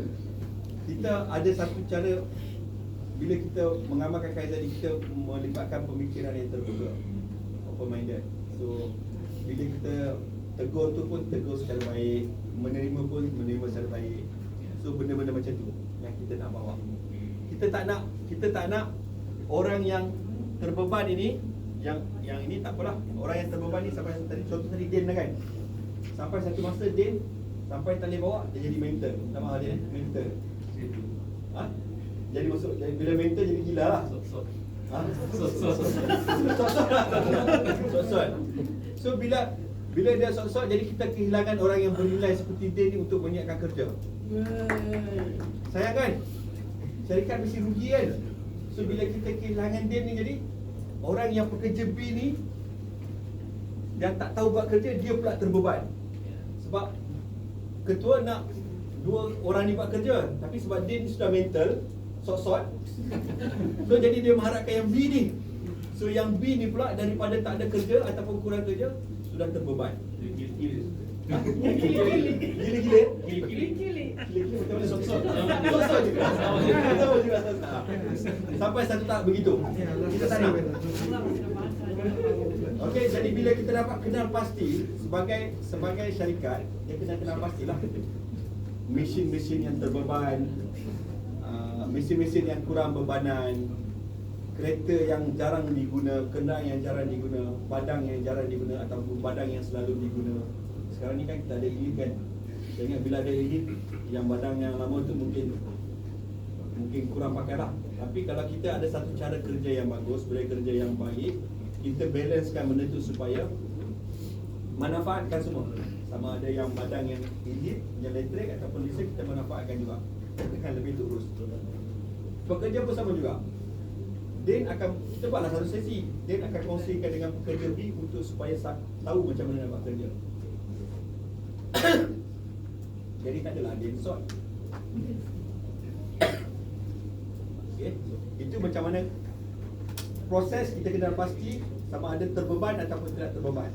[SPEAKER 2] kita ada satu cara, bila kita mengamalkan kaizen ni, kita melibatkan pemikiran yang terbuka, open minded. So bila kita tegur tu pun tegur secara baik, menerima pun menerima secara baik. So benda-benda macam tu yang kita nak bawa. Kita tak nak orang yang terbeban ini, yang ini tak apalah. Orang yang terbeban ni sampai tadi contoh tadi Din lah kan. Sampai satu masa Din sampai tak boleh bawa, dia jadi mentor. Nama dia mentor. Ha? Jadi masuk, bila mentor jadi gila lah. Ha? Sok-sok. So bila dia sok-sok, jadi kita kehilangan orang yang bernilai seperti Din ni untuk menyiapkan kerja. Sayang kan? Syarikat mesti rugi kan? So bila kita kehilangan Din ni, jadi orang yang pekerja B ni yang tak tahu buat kerja, dia pula terbeban. Sebab ketua nak dua orang ni buat kerja, tapi sebab dia ni sudah mental sort-sort, so jadi dia mengharapkan yang B ni. So yang B ni pula daripada tak ada kerja ataupun kurang kerja, sudah terbeban. Gila-gila. Gila-gila macam mana sok-sok? Sok-sok juga. Sama juga. Sampai satu tahap begitu. Kita tak nak. Okey, jadi bila kita dapat kenal pasti sebagai syarikat, dia kena kenal pastilah mesin-mesin yang terbeban, mesin-mesin yang kurang bebanan, kereta yang jarang diguna, kenderaan yang jarang diguna, badang yang jarang diguna ataupun badang yang selalu diguna. Sekarang ni kan kita ada elite kan. Saya ingat bila ada elite, yang badang yang lama tu mungkin kurang pakai lah. Tapi kalau kita ada satu cara kerja yang bagus, budaya kerja yang baik, kita balancekan benda tu supaya manfaatkan semua. Sama ada yang badang yang elite, yang elektrik ataupun listrik, kita manfaatkan juga. Kita kan lebih terus. Pekerja pun sama juga. Din akan, kita buatlah satu sesi, Din akan kongsikan dengan pekerja B untuk supaya tahu macam mana nak buat kerja. Jadi tak adalah Din sort. Okay. Itu macam mana proses kita kena pasti sama ada terbeban ataupun tidak terbeban.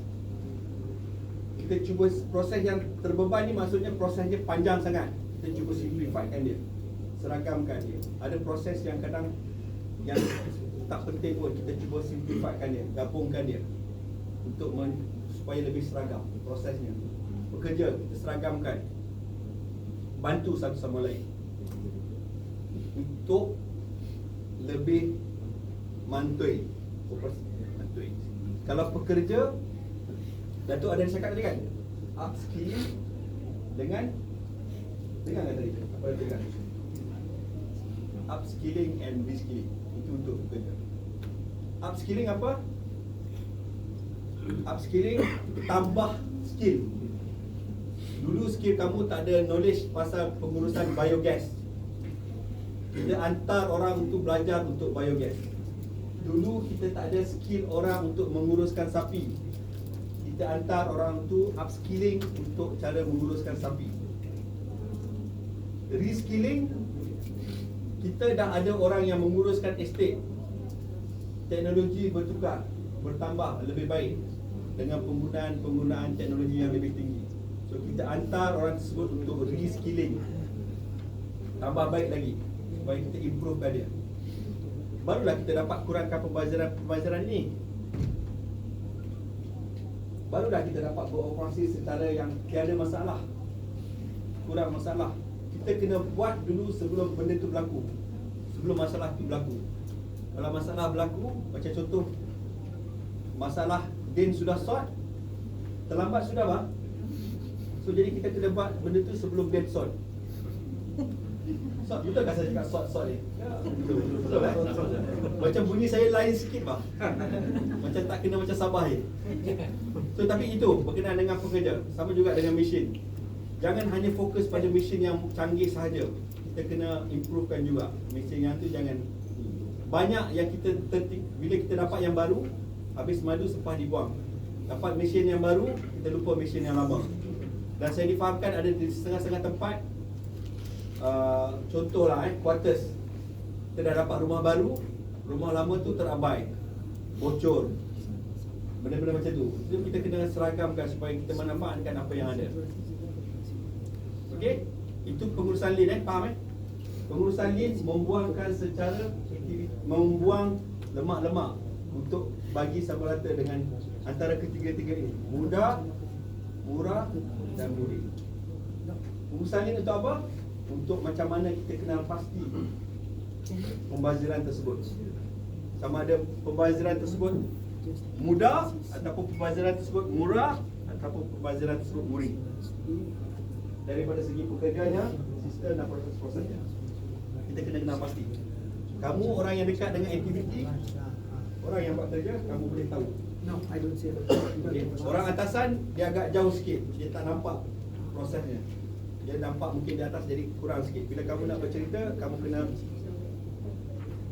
[SPEAKER 2] Kita cuba proses yang terbeban ni maksudnya prosesnya panjang sangat. Kita cuba simplifykan dia, seragamkan dia. Ada proses yang kadang yang tak penting pun, kita cuba simplifykan dia, gabungkan dia untuk supaya lebih seragam prosesnya. Bekerja kita seragamkan, bantu satu sama lain untuk lebih mantui. Kalau pekerja, Datuk ada cakap tadi kan, upskilling dengan kan tadi apa dia cakap, upskilling and reskilling. Itu untuk pekerja. Upskilling apa? Upskilling tambah skill. Dulu skill kamu tak ada knowledge pasal pengurusan biogas, kita hantar orang untuk belajar untuk biogas. Dulu kita tak ada skill orang untuk menguruskan sapi, kita hantar orang tu upskilling untuk cara menguruskan sapi. Reskilling, kita dah ada orang yang menguruskan estate. Teknologi bertukar, bertambah lebih baik dengan penggunaan teknologi yang lebih tinggi. So kita hantar orang tersebut untuk reskilling, tambah baik lagi supaya kita improvekan dia. Barulah kita dapat kurangkan pembaziran ini. Barulah kita dapat beroperasi secara yang tiada masalah, kurang masalah. Kita kena buat dulu sebelum benda tu berlaku, sebelum masalah tu berlaku. Kalau masalah berlaku, macam contoh masalah Din sudah sort, terlambat sudah bang. So jadi kita kena buat benda tu sebelum Din sort. Sort, betul tak saya cakap sort ni? Ya, betul kan? Macam bunyi saya lain sikit bang. Macam tak kena macam Sabah ni. So tapi itu berkenaan dengan pekerja. Sama juga dengan mesin. Jangan hanya fokus pada mesin yang canggih sahaja. Kita kena improvekan juga. Mesin yang tu jangan. Banyak yang kita bila kita dapat yang baru, habis madu sepah dibuang. Dapat mesin yang baru, kita lupa mesin yang lama. Dan saya difahamkan ada di setengah-setengah tempat, contohlah quarters, kita dah dapat rumah baru, rumah lama tu terabai, bocor, benda-benda macam tu. Jadi kita kena seragamkan supaya kita manfaatkan apa yang ada. Okey, itu pengurusan lin faham Pengurusan lin membuangkan secara membuang lemak-lemak untuk bagi sama rata dengan antara ketiga-tiga ini, mudah, murah dan murih. Pengurusan lin untuk apa? Untuk macam mana kita kenal pasti pembaziran tersebut. Sama ada pembaziran tersebut mudah ataupun pembaziran tersebut murah ataupun pembaziran tersebut murih. Daripada segi pekerjanya, sistem dan proses-prosesnya, kita kena kenal pasti. Kamu orang yang dekat dengan aktiviti, orang yang buat kerja, kamu boleh tahu.
[SPEAKER 1] No, I don't say that.
[SPEAKER 2] Okay. Orang atasan dia agak jauh sikit, dia tak nampak prosesnya. Dia nampak mungkin di atas jadi kurang sikit. Bila kamu nak bercerita, kamu kena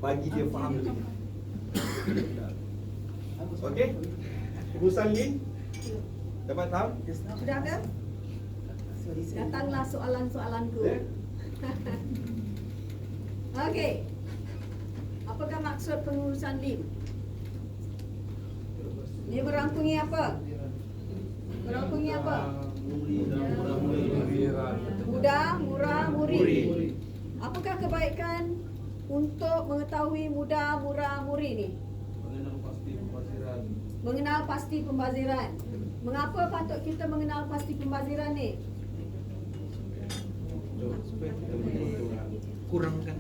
[SPEAKER 2] bagi dia faham lebih. Okey? Urusan lin dapat tahu?
[SPEAKER 3] Sudah ada? Datanglah soalan-soalanku. Okey. Apakah maksud pengurusan LIM? Dia merangkungi apa? Merangkungi apa? Mudah, murah, muri. Apakah kebaikan untuk mengetahui mudah, murah, muri ni? Mengenal pasti pembaziran. Mengapa patut kita mengenal pasti pembaziran ni?
[SPEAKER 9] Kurangkan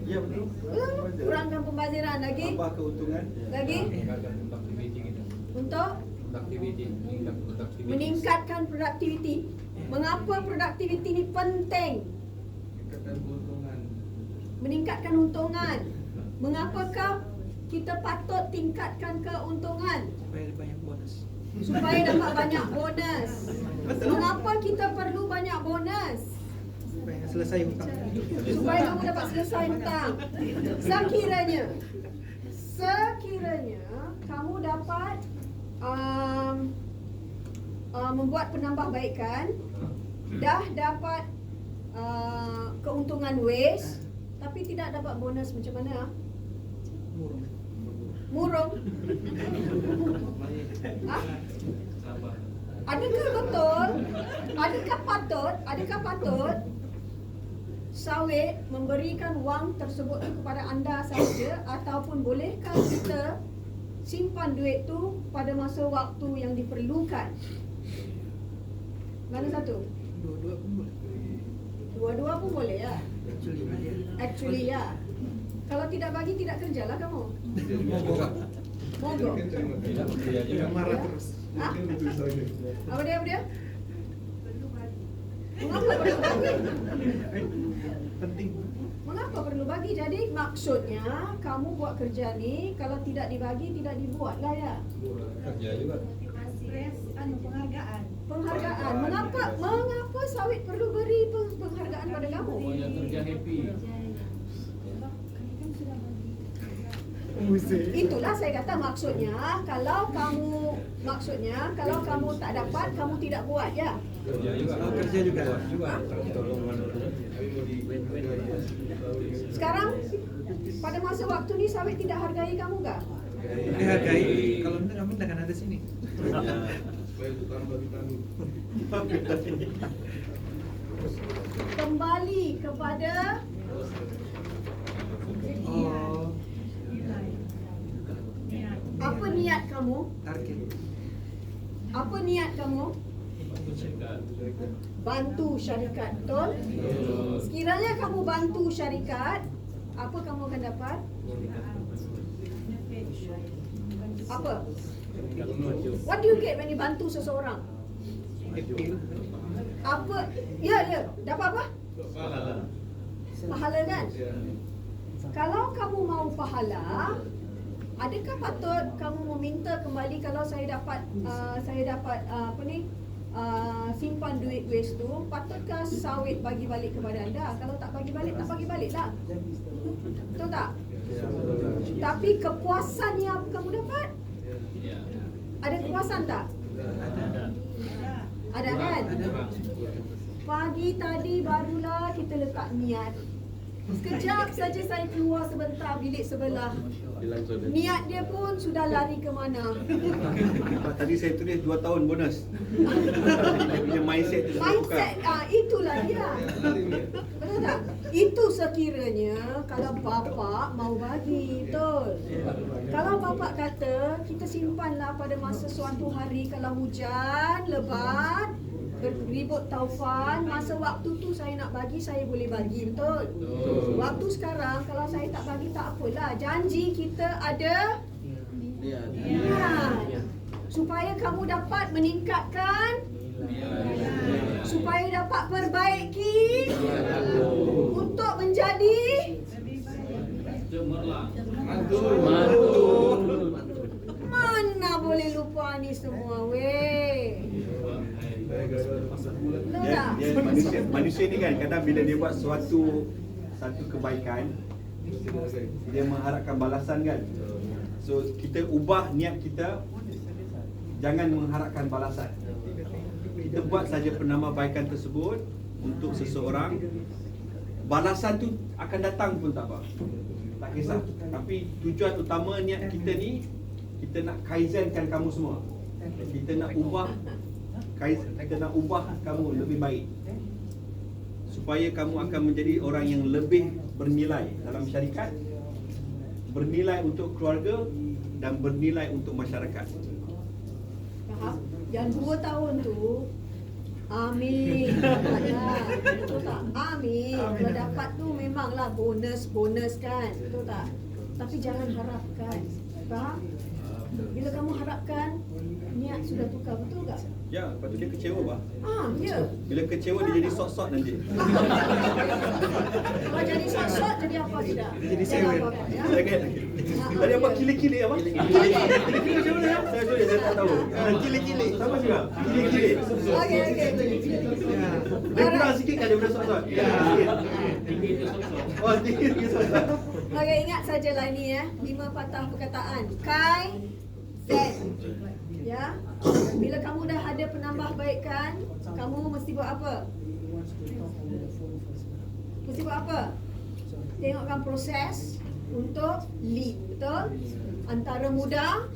[SPEAKER 9] ya betul.
[SPEAKER 3] Kurangkan pembaziran lagi.
[SPEAKER 2] Tambah keuntungan.
[SPEAKER 3] Lagi
[SPEAKER 5] Meningkatkan produktiviti kita.
[SPEAKER 3] untuk meningkatkan produktiviti. Mengapa produktiviti ni penting? Meningkatkan keuntungan. Mengapakah kita patut tingkatkan keuntungan?
[SPEAKER 9] Supaya banyak bonus.
[SPEAKER 3] Supaya dapat banyak bonus. Mengapa kita perlu banyak bonus?
[SPEAKER 9] Supaya selesai hutang.
[SPEAKER 3] Supaya kamu dapat selesai hutang. Sekiranya kamu dapat membuat penambahbaikan, dah dapat keuntungan waste, tapi tidak dapat bonus, macam mana? Murung. Ha? Adakah betul? Adakah patut sawit memberikan wang tersebut kepada anda sahaja, ataupun bolehkah kita simpan duit tu pada masa waktu yang diperlukan? Mana satu?
[SPEAKER 9] Dua-dua pun boleh.
[SPEAKER 3] Dua-dua pun boleh ya. Actually ya. Kalau tidak bagi, tidak kerjalah kamu. Mogok.
[SPEAKER 9] Marah terus.
[SPEAKER 3] Ha? Apa dia? Mengapa perlu bagi?
[SPEAKER 9] Penting.
[SPEAKER 3] Mengapa perlu bagi? Jadi maksudnya kamu buat kerja ni, kalau tidak dibagi, tidak dibuat lah ya.
[SPEAKER 5] Kerja juga.
[SPEAKER 3] Penghargaan. Mengapa sawit perlu beri penghargaan pada kamu?
[SPEAKER 4] Pokoknya kerja happy.
[SPEAKER 3] Itulah saya kata maksudnya kalau kamu tak dapat, kamu tidak buat ya.
[SPEAKER 5] Kerja juga.
[SPEAKER 9] Kerja juga.
[SPEAKER 3] Sekarang pada masa waktu ni sawit tidak hargai kamu kah?
[SPEAKER 9] Dihargai. Kalau enggak kamu akan ada sini.
[SPEAKER 3] Kembali kepada apa niat kamu?
[SPEAKER 9] Target.
[SPEAKER 3] Apa niat kamu? Bantu syarikat, betul? Sekiranya kamu bantu syarikat, apa kamu akan dapat? Apa? What do you get when you bantu seseorang? Apa? Ya, dapat apa? Pahala kan? Kalau kamu mau pahala, adakah patut kamu meminta kembali kalau saya dapat simpan duit waste tu, patutkah sawit bagi balik kepada anda? Kalau tak bagi balik, tak bagi balik lah. Betul tak? Tapi kepuasan yang kamu dapat, ada kepuasan tak? Ada kan? Pagi tadi barulah kita letak niat. Sekejap saja saya keluar sebentar bilik sebelah. Niat dia pun sudah lari ke mana.
[SPEAKER 2] Tadi saya tulis 2 tahun bonus. Dia punya mindset dia dah tukar.
[SPEAKER 3] Itulah dia. Betul tak? Itu sekiranya kalau bapa mau bagi, betul. Kalau bapa kata kita simpanlah pada masa suatu hari kalau hujan lebat, ribut taufan, masa waktu tu saya nak bagi, saya boleh bagi, betul? Waktu sekarang kalau saya tak bagi tak apalah. Janji kita ada supaya kamu dapat meningkatkan, supaya dapat perbaiki untuk menjadi mana boleh lupa ni semua weh.
[SPEAKER 2] Manusia ni kan kadang bila dia buat satu kebaikan, dia mengharapkan balasan kan. So kita ubah niat kita, jangan mengharapkan balasan. kita buat saja penambahbaikan tersebut untuk seseorang, balasan tu akan datang pun tak apa, tak kisah. Tapi tujuan utama niat kita ni, kita nak kaizenkan kamu semua. Kita nak ubah kamu lebih baik, supaya kamu akan menjadi orang yang lebih bernilai dalam syarikat, bernilai untuk keluarga dan bernilai untuk masyarakat.
[SPEAKER 3] Faham? Yang 2 tahun tu, amin. Betul tak? Amin. Kalau dapat tu memanglah bonus kan. Betul tak? Tapi jangan harapkan. Faham? Bila kamu harapkan, niat sudah tukar, betul tak?
[SPEAKER 2] Ya, lepas tu dia kecewa bah.
[SPEAKER 3] Ya.
[SPEAKER 2] Bila kecewa dia jadi sok-sok nanti.
[SPEAKER 3] Kalau jadi sosok, jadi apa tidak?
[SPEAKER 9] Jadi
[SPEAKER 3] Jangan
[SPEAKER 9] seven.
[SPEAKER 3] apa-apa, ya.
[SPEAKER 2] Tadi apa kili-kili apa? Kili-kili macam mana ya? Saya tak tahu.
[SPEAKER 9] Kili-kili.
[SPEAKER 2] Sama juga. Kili-kili.
[SPEAKER 3] Okey.
[SPEAKER 2] Dia kurang sikit kan daripada sok-sok? Ya.
[SPEAKER 4] Tinggi itu sosok.
[SPEAKER 2] Oh, tinggi sok-sok.
[SPEAKER 3] Okey, ingat sajalah ni ya. 5 patah perkataan. Kai, Zen. Ya. Bila kamu dah ada penambahbaikan, kamu mesti buat apa? Mesti buat apa? Tengokkan proses untuk lead, betul? Antara mudah,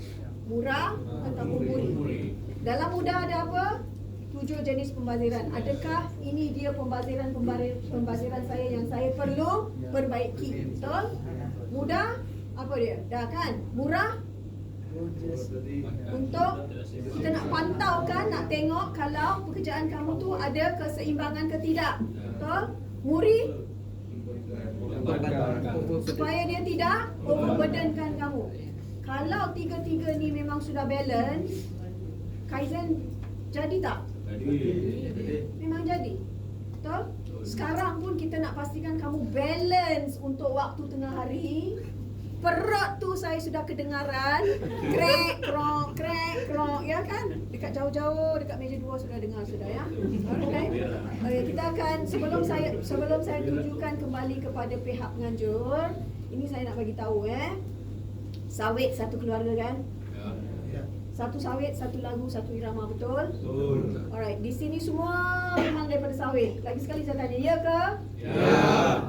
[SPEAKER 3] murah ataupun murih. Dalam mudah ada apa? 7 jenis pembaziran. Adakah ini dia pembaziran saya yang saya perlu perbaiki? Betul? Mudah, apa dia? Dah kan? Murah, untuk kita nak pantau kan, nak tengok kalau pekerjaan kamu tu ada keseimbangan ke tidak. Betul? Murih, supaya dia tidak overburdenkan kamu. Kalau tiga-tiga ni memang sudah balance, Kaizen jadi tak? Memang jadi. Betul? Sekarang pun kita nak pastikan kamu balance untuk waktu tengah hari. Perut tu saya sudah kedengaran krek krok ya kan, dekat jauh-jauh dekat meja 2 sudah dengar sudah ya. Okay, kita akan sebelum saya tunjukkan kembali kepada pihak penganjur, ini saya nak bagi tahu sawit satu keluarga kan, satu sawit, satu lagu, satu irama, betul? Betul. Alright, di sini semua memang daripada sawit. Lagi sekali saya tanya, ya ke? Ya.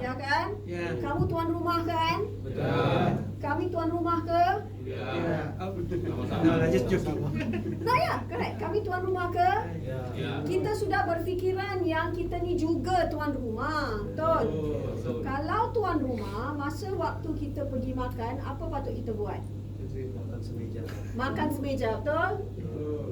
[SPEAKER 3] Ya kan? Ya. Kamu tuan rumah kan? Betul. Kami tuan rumah ke? Ya.
[SPEAKER 9] No, just joking.
[SPEAKER 3] Nah ya, correct. Kami tuan rumah ke?
[SPEAKER 4] Ya.
[SPEAKER 3] Kita sudah berfikiran yang kita ni juga tuan rumah. Betul?
[SPEAKER 4] Betul.
[SPEAKER 3] Kalau tuan rumah, masa waktu kita pergi makan, apa patut kita buat? Makan semeja, betul?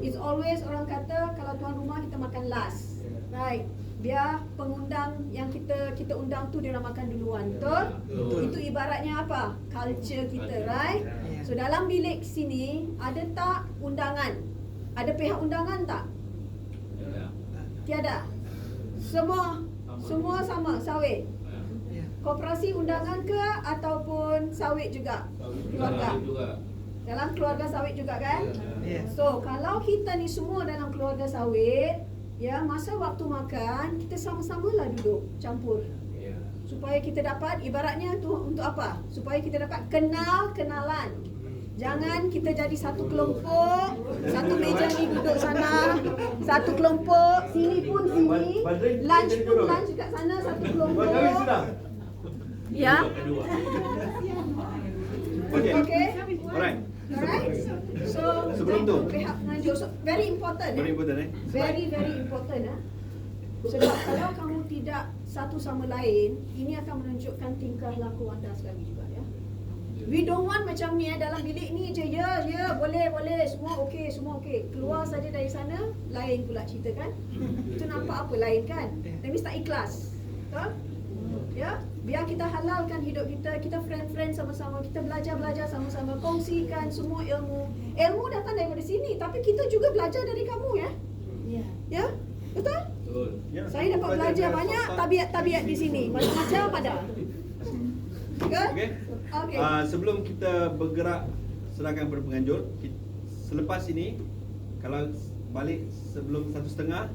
[SPEAKER 3] It's always orang kata kalau tuan rumah kita makan last. Right. Biar pengundang yang kita undang tu dia nak makan duluan, betul? Itu ibaratnya apa? Culture kita, right? So dalam bilik sini ada tak undangan? Ada pihak undangan tak? Tiada. Semua sama sawit. Koperasi undangan ke ataupun sawit juga? Keluarga. Dalam keluarga sawit juga kan? So kalau kita ni semua dalam keluarga sawit, ya, masa waktu makan kita sama-samalah duduk campur. Supaya kita dapat, ibaratnya tu untuk apa? Supaya kita dapat kenalan. Jangan kita jadi satu kelompok, satu meja ni duduk sana, satu kelompok, sini pun sini, lunch pun lunch kat sana satu kelompok. Ya. Okay. Alright. So
[SPEAKER 2] sebelum tu
[SPEAKER 3] pihak penganjur, so very important.
[SPEAKER 2] Very important
[SPEAKER 3] Very important. Sebab kalau kamu tidak satu sama lain, ini akan menunjukkan tingkah laku anda sekali juga ya. We don't want macam ni dalam bilik ni je, ya, boleh, semua okey. Keluar saja dari sana, lain pula cerita kan. Itu nampak apa lain kan? That means tak ikhlas. Betul? Ya, biar kita halalkan hidup kita friend sama-sama, kita belajar sama-sama, kongsikan semua ilmu datang daripada sini, tapi kita juga belajar dari kamu ya. Ya, betul?
[SPEAKER 2] Ya,
[SPEAKER 3] saya dapat belajar banyak tabiat di sini, macam-macam ada. Okay.
[SPEAKER 2] Sebelum kita bergerak serahkan kepada penganjur, selepas ini kalau balik sebelum 1:30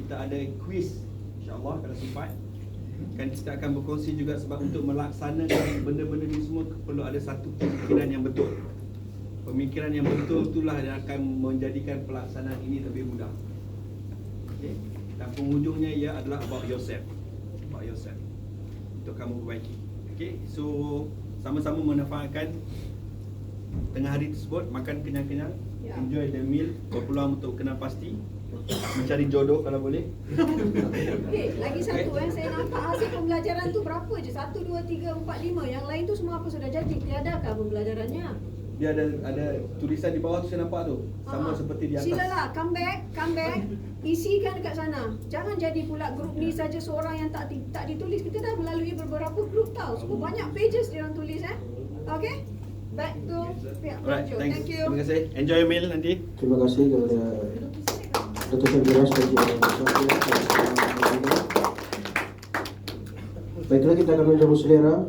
[SPEAKER 2] kita ada quiz, insya-Allah kalau sempat. Kan kita akan berkongsi juga sebab untuk melaksanakan benda-benda ni semua perlu ada satu pemikiran yang betul. Pemikiran yang betul itulah yang akan menjadikan pelaksanaan ini lebih mudah. Okay? Dan penghujungnya ia adalah about yourself. About yourself. Untuk kamu perbaiki. Okay? So sama-sama memanfaatkan tengah hari tersebut, makan kenyang-kenyang,
[SPEAKER 3] Ya.
[SPEAKER 2] enjoy the meal, berpeluang untuk kenal pasti, mencari jodoh kalau boleh.
[SPEAKER 3] Okay, lagi satu saya nampak hasil pembelajaran tu berapa je? 1, 2, 3, 4, 5. Yang lain tu semua apa sudah jadi? Tiadakah pembelajarannya?
[SPEAKER 2] Dia ada tulisan di bawah tu saya nampak tu. Sama seperti di atas.
[SPEAKER 3] Silalah, come back. Isikan dekat sana. Jangan jadi pula grup ni saja seorang yang tak ditulis. Kita dah melalui beberapa grup tau. So banyak pages dia orang tulis Okay? Back to pihak
[SPEAKER 2] Alright,
[SPEAKER 3] pengajar.
[SPEAKER 2] thanks.
[SPEAKER 3] Thank you.
[SPEAKER 2] Terima kasih. Enjoy your meal nanti.
[SPEAKER 1] Terima kasih kepada Dr. Ferdinand sebagai Baiklah, kita akan menjamu selera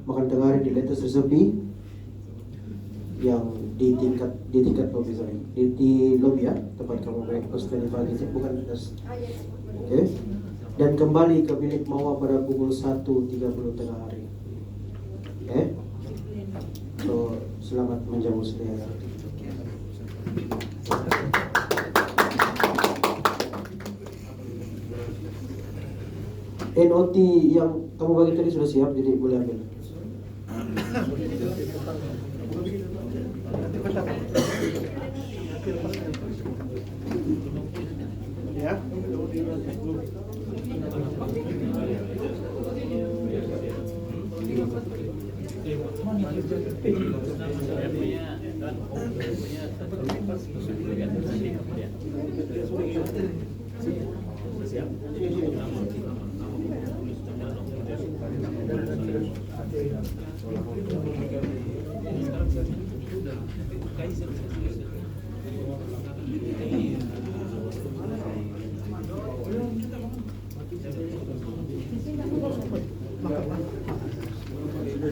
[SPEAKER 1] makan tengah hari di latest resepi yang di tingkat lobby, sorry, di lobby ya, tempat kamu breakfast tadi pagi, bukan atas. Okay. Dan kembali ke bilik mawar pada pukul 1.30 tengah hari. Okay. So, selamat menjamu selera. NOT yang kamu bagi tadi sudah siap, jadi boleh ambil. Ya.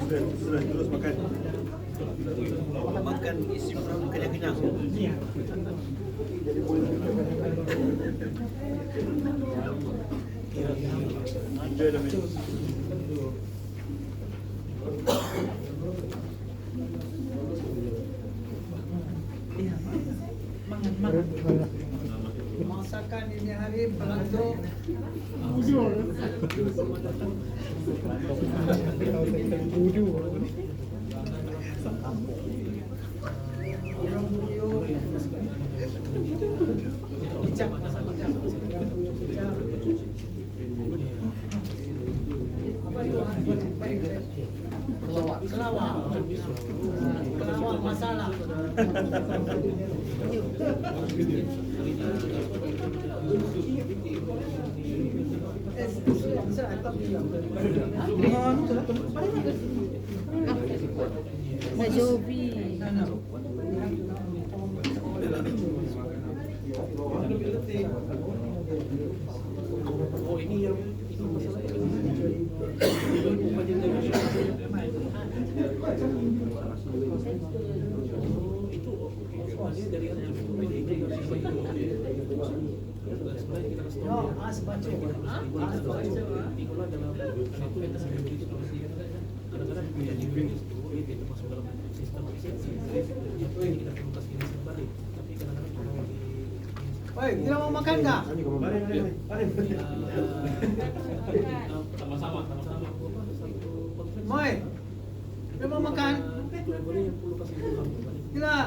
[SPEAKER 1] Sudah terus makan. Makan isi perut kenyang-kenyang. Enjoy the meal.
[SPEAKER 11] Masakan ini hari pelanggan kelawar masalah.
[SPEAKER 12] Majobi.
[SPEAKER 11] Oh ini yang Oi, kita mau makan nggak?
[SPEAKER 4] Sama-sama.
[SPEAKER 11] Moi, kita mau makan? Gila.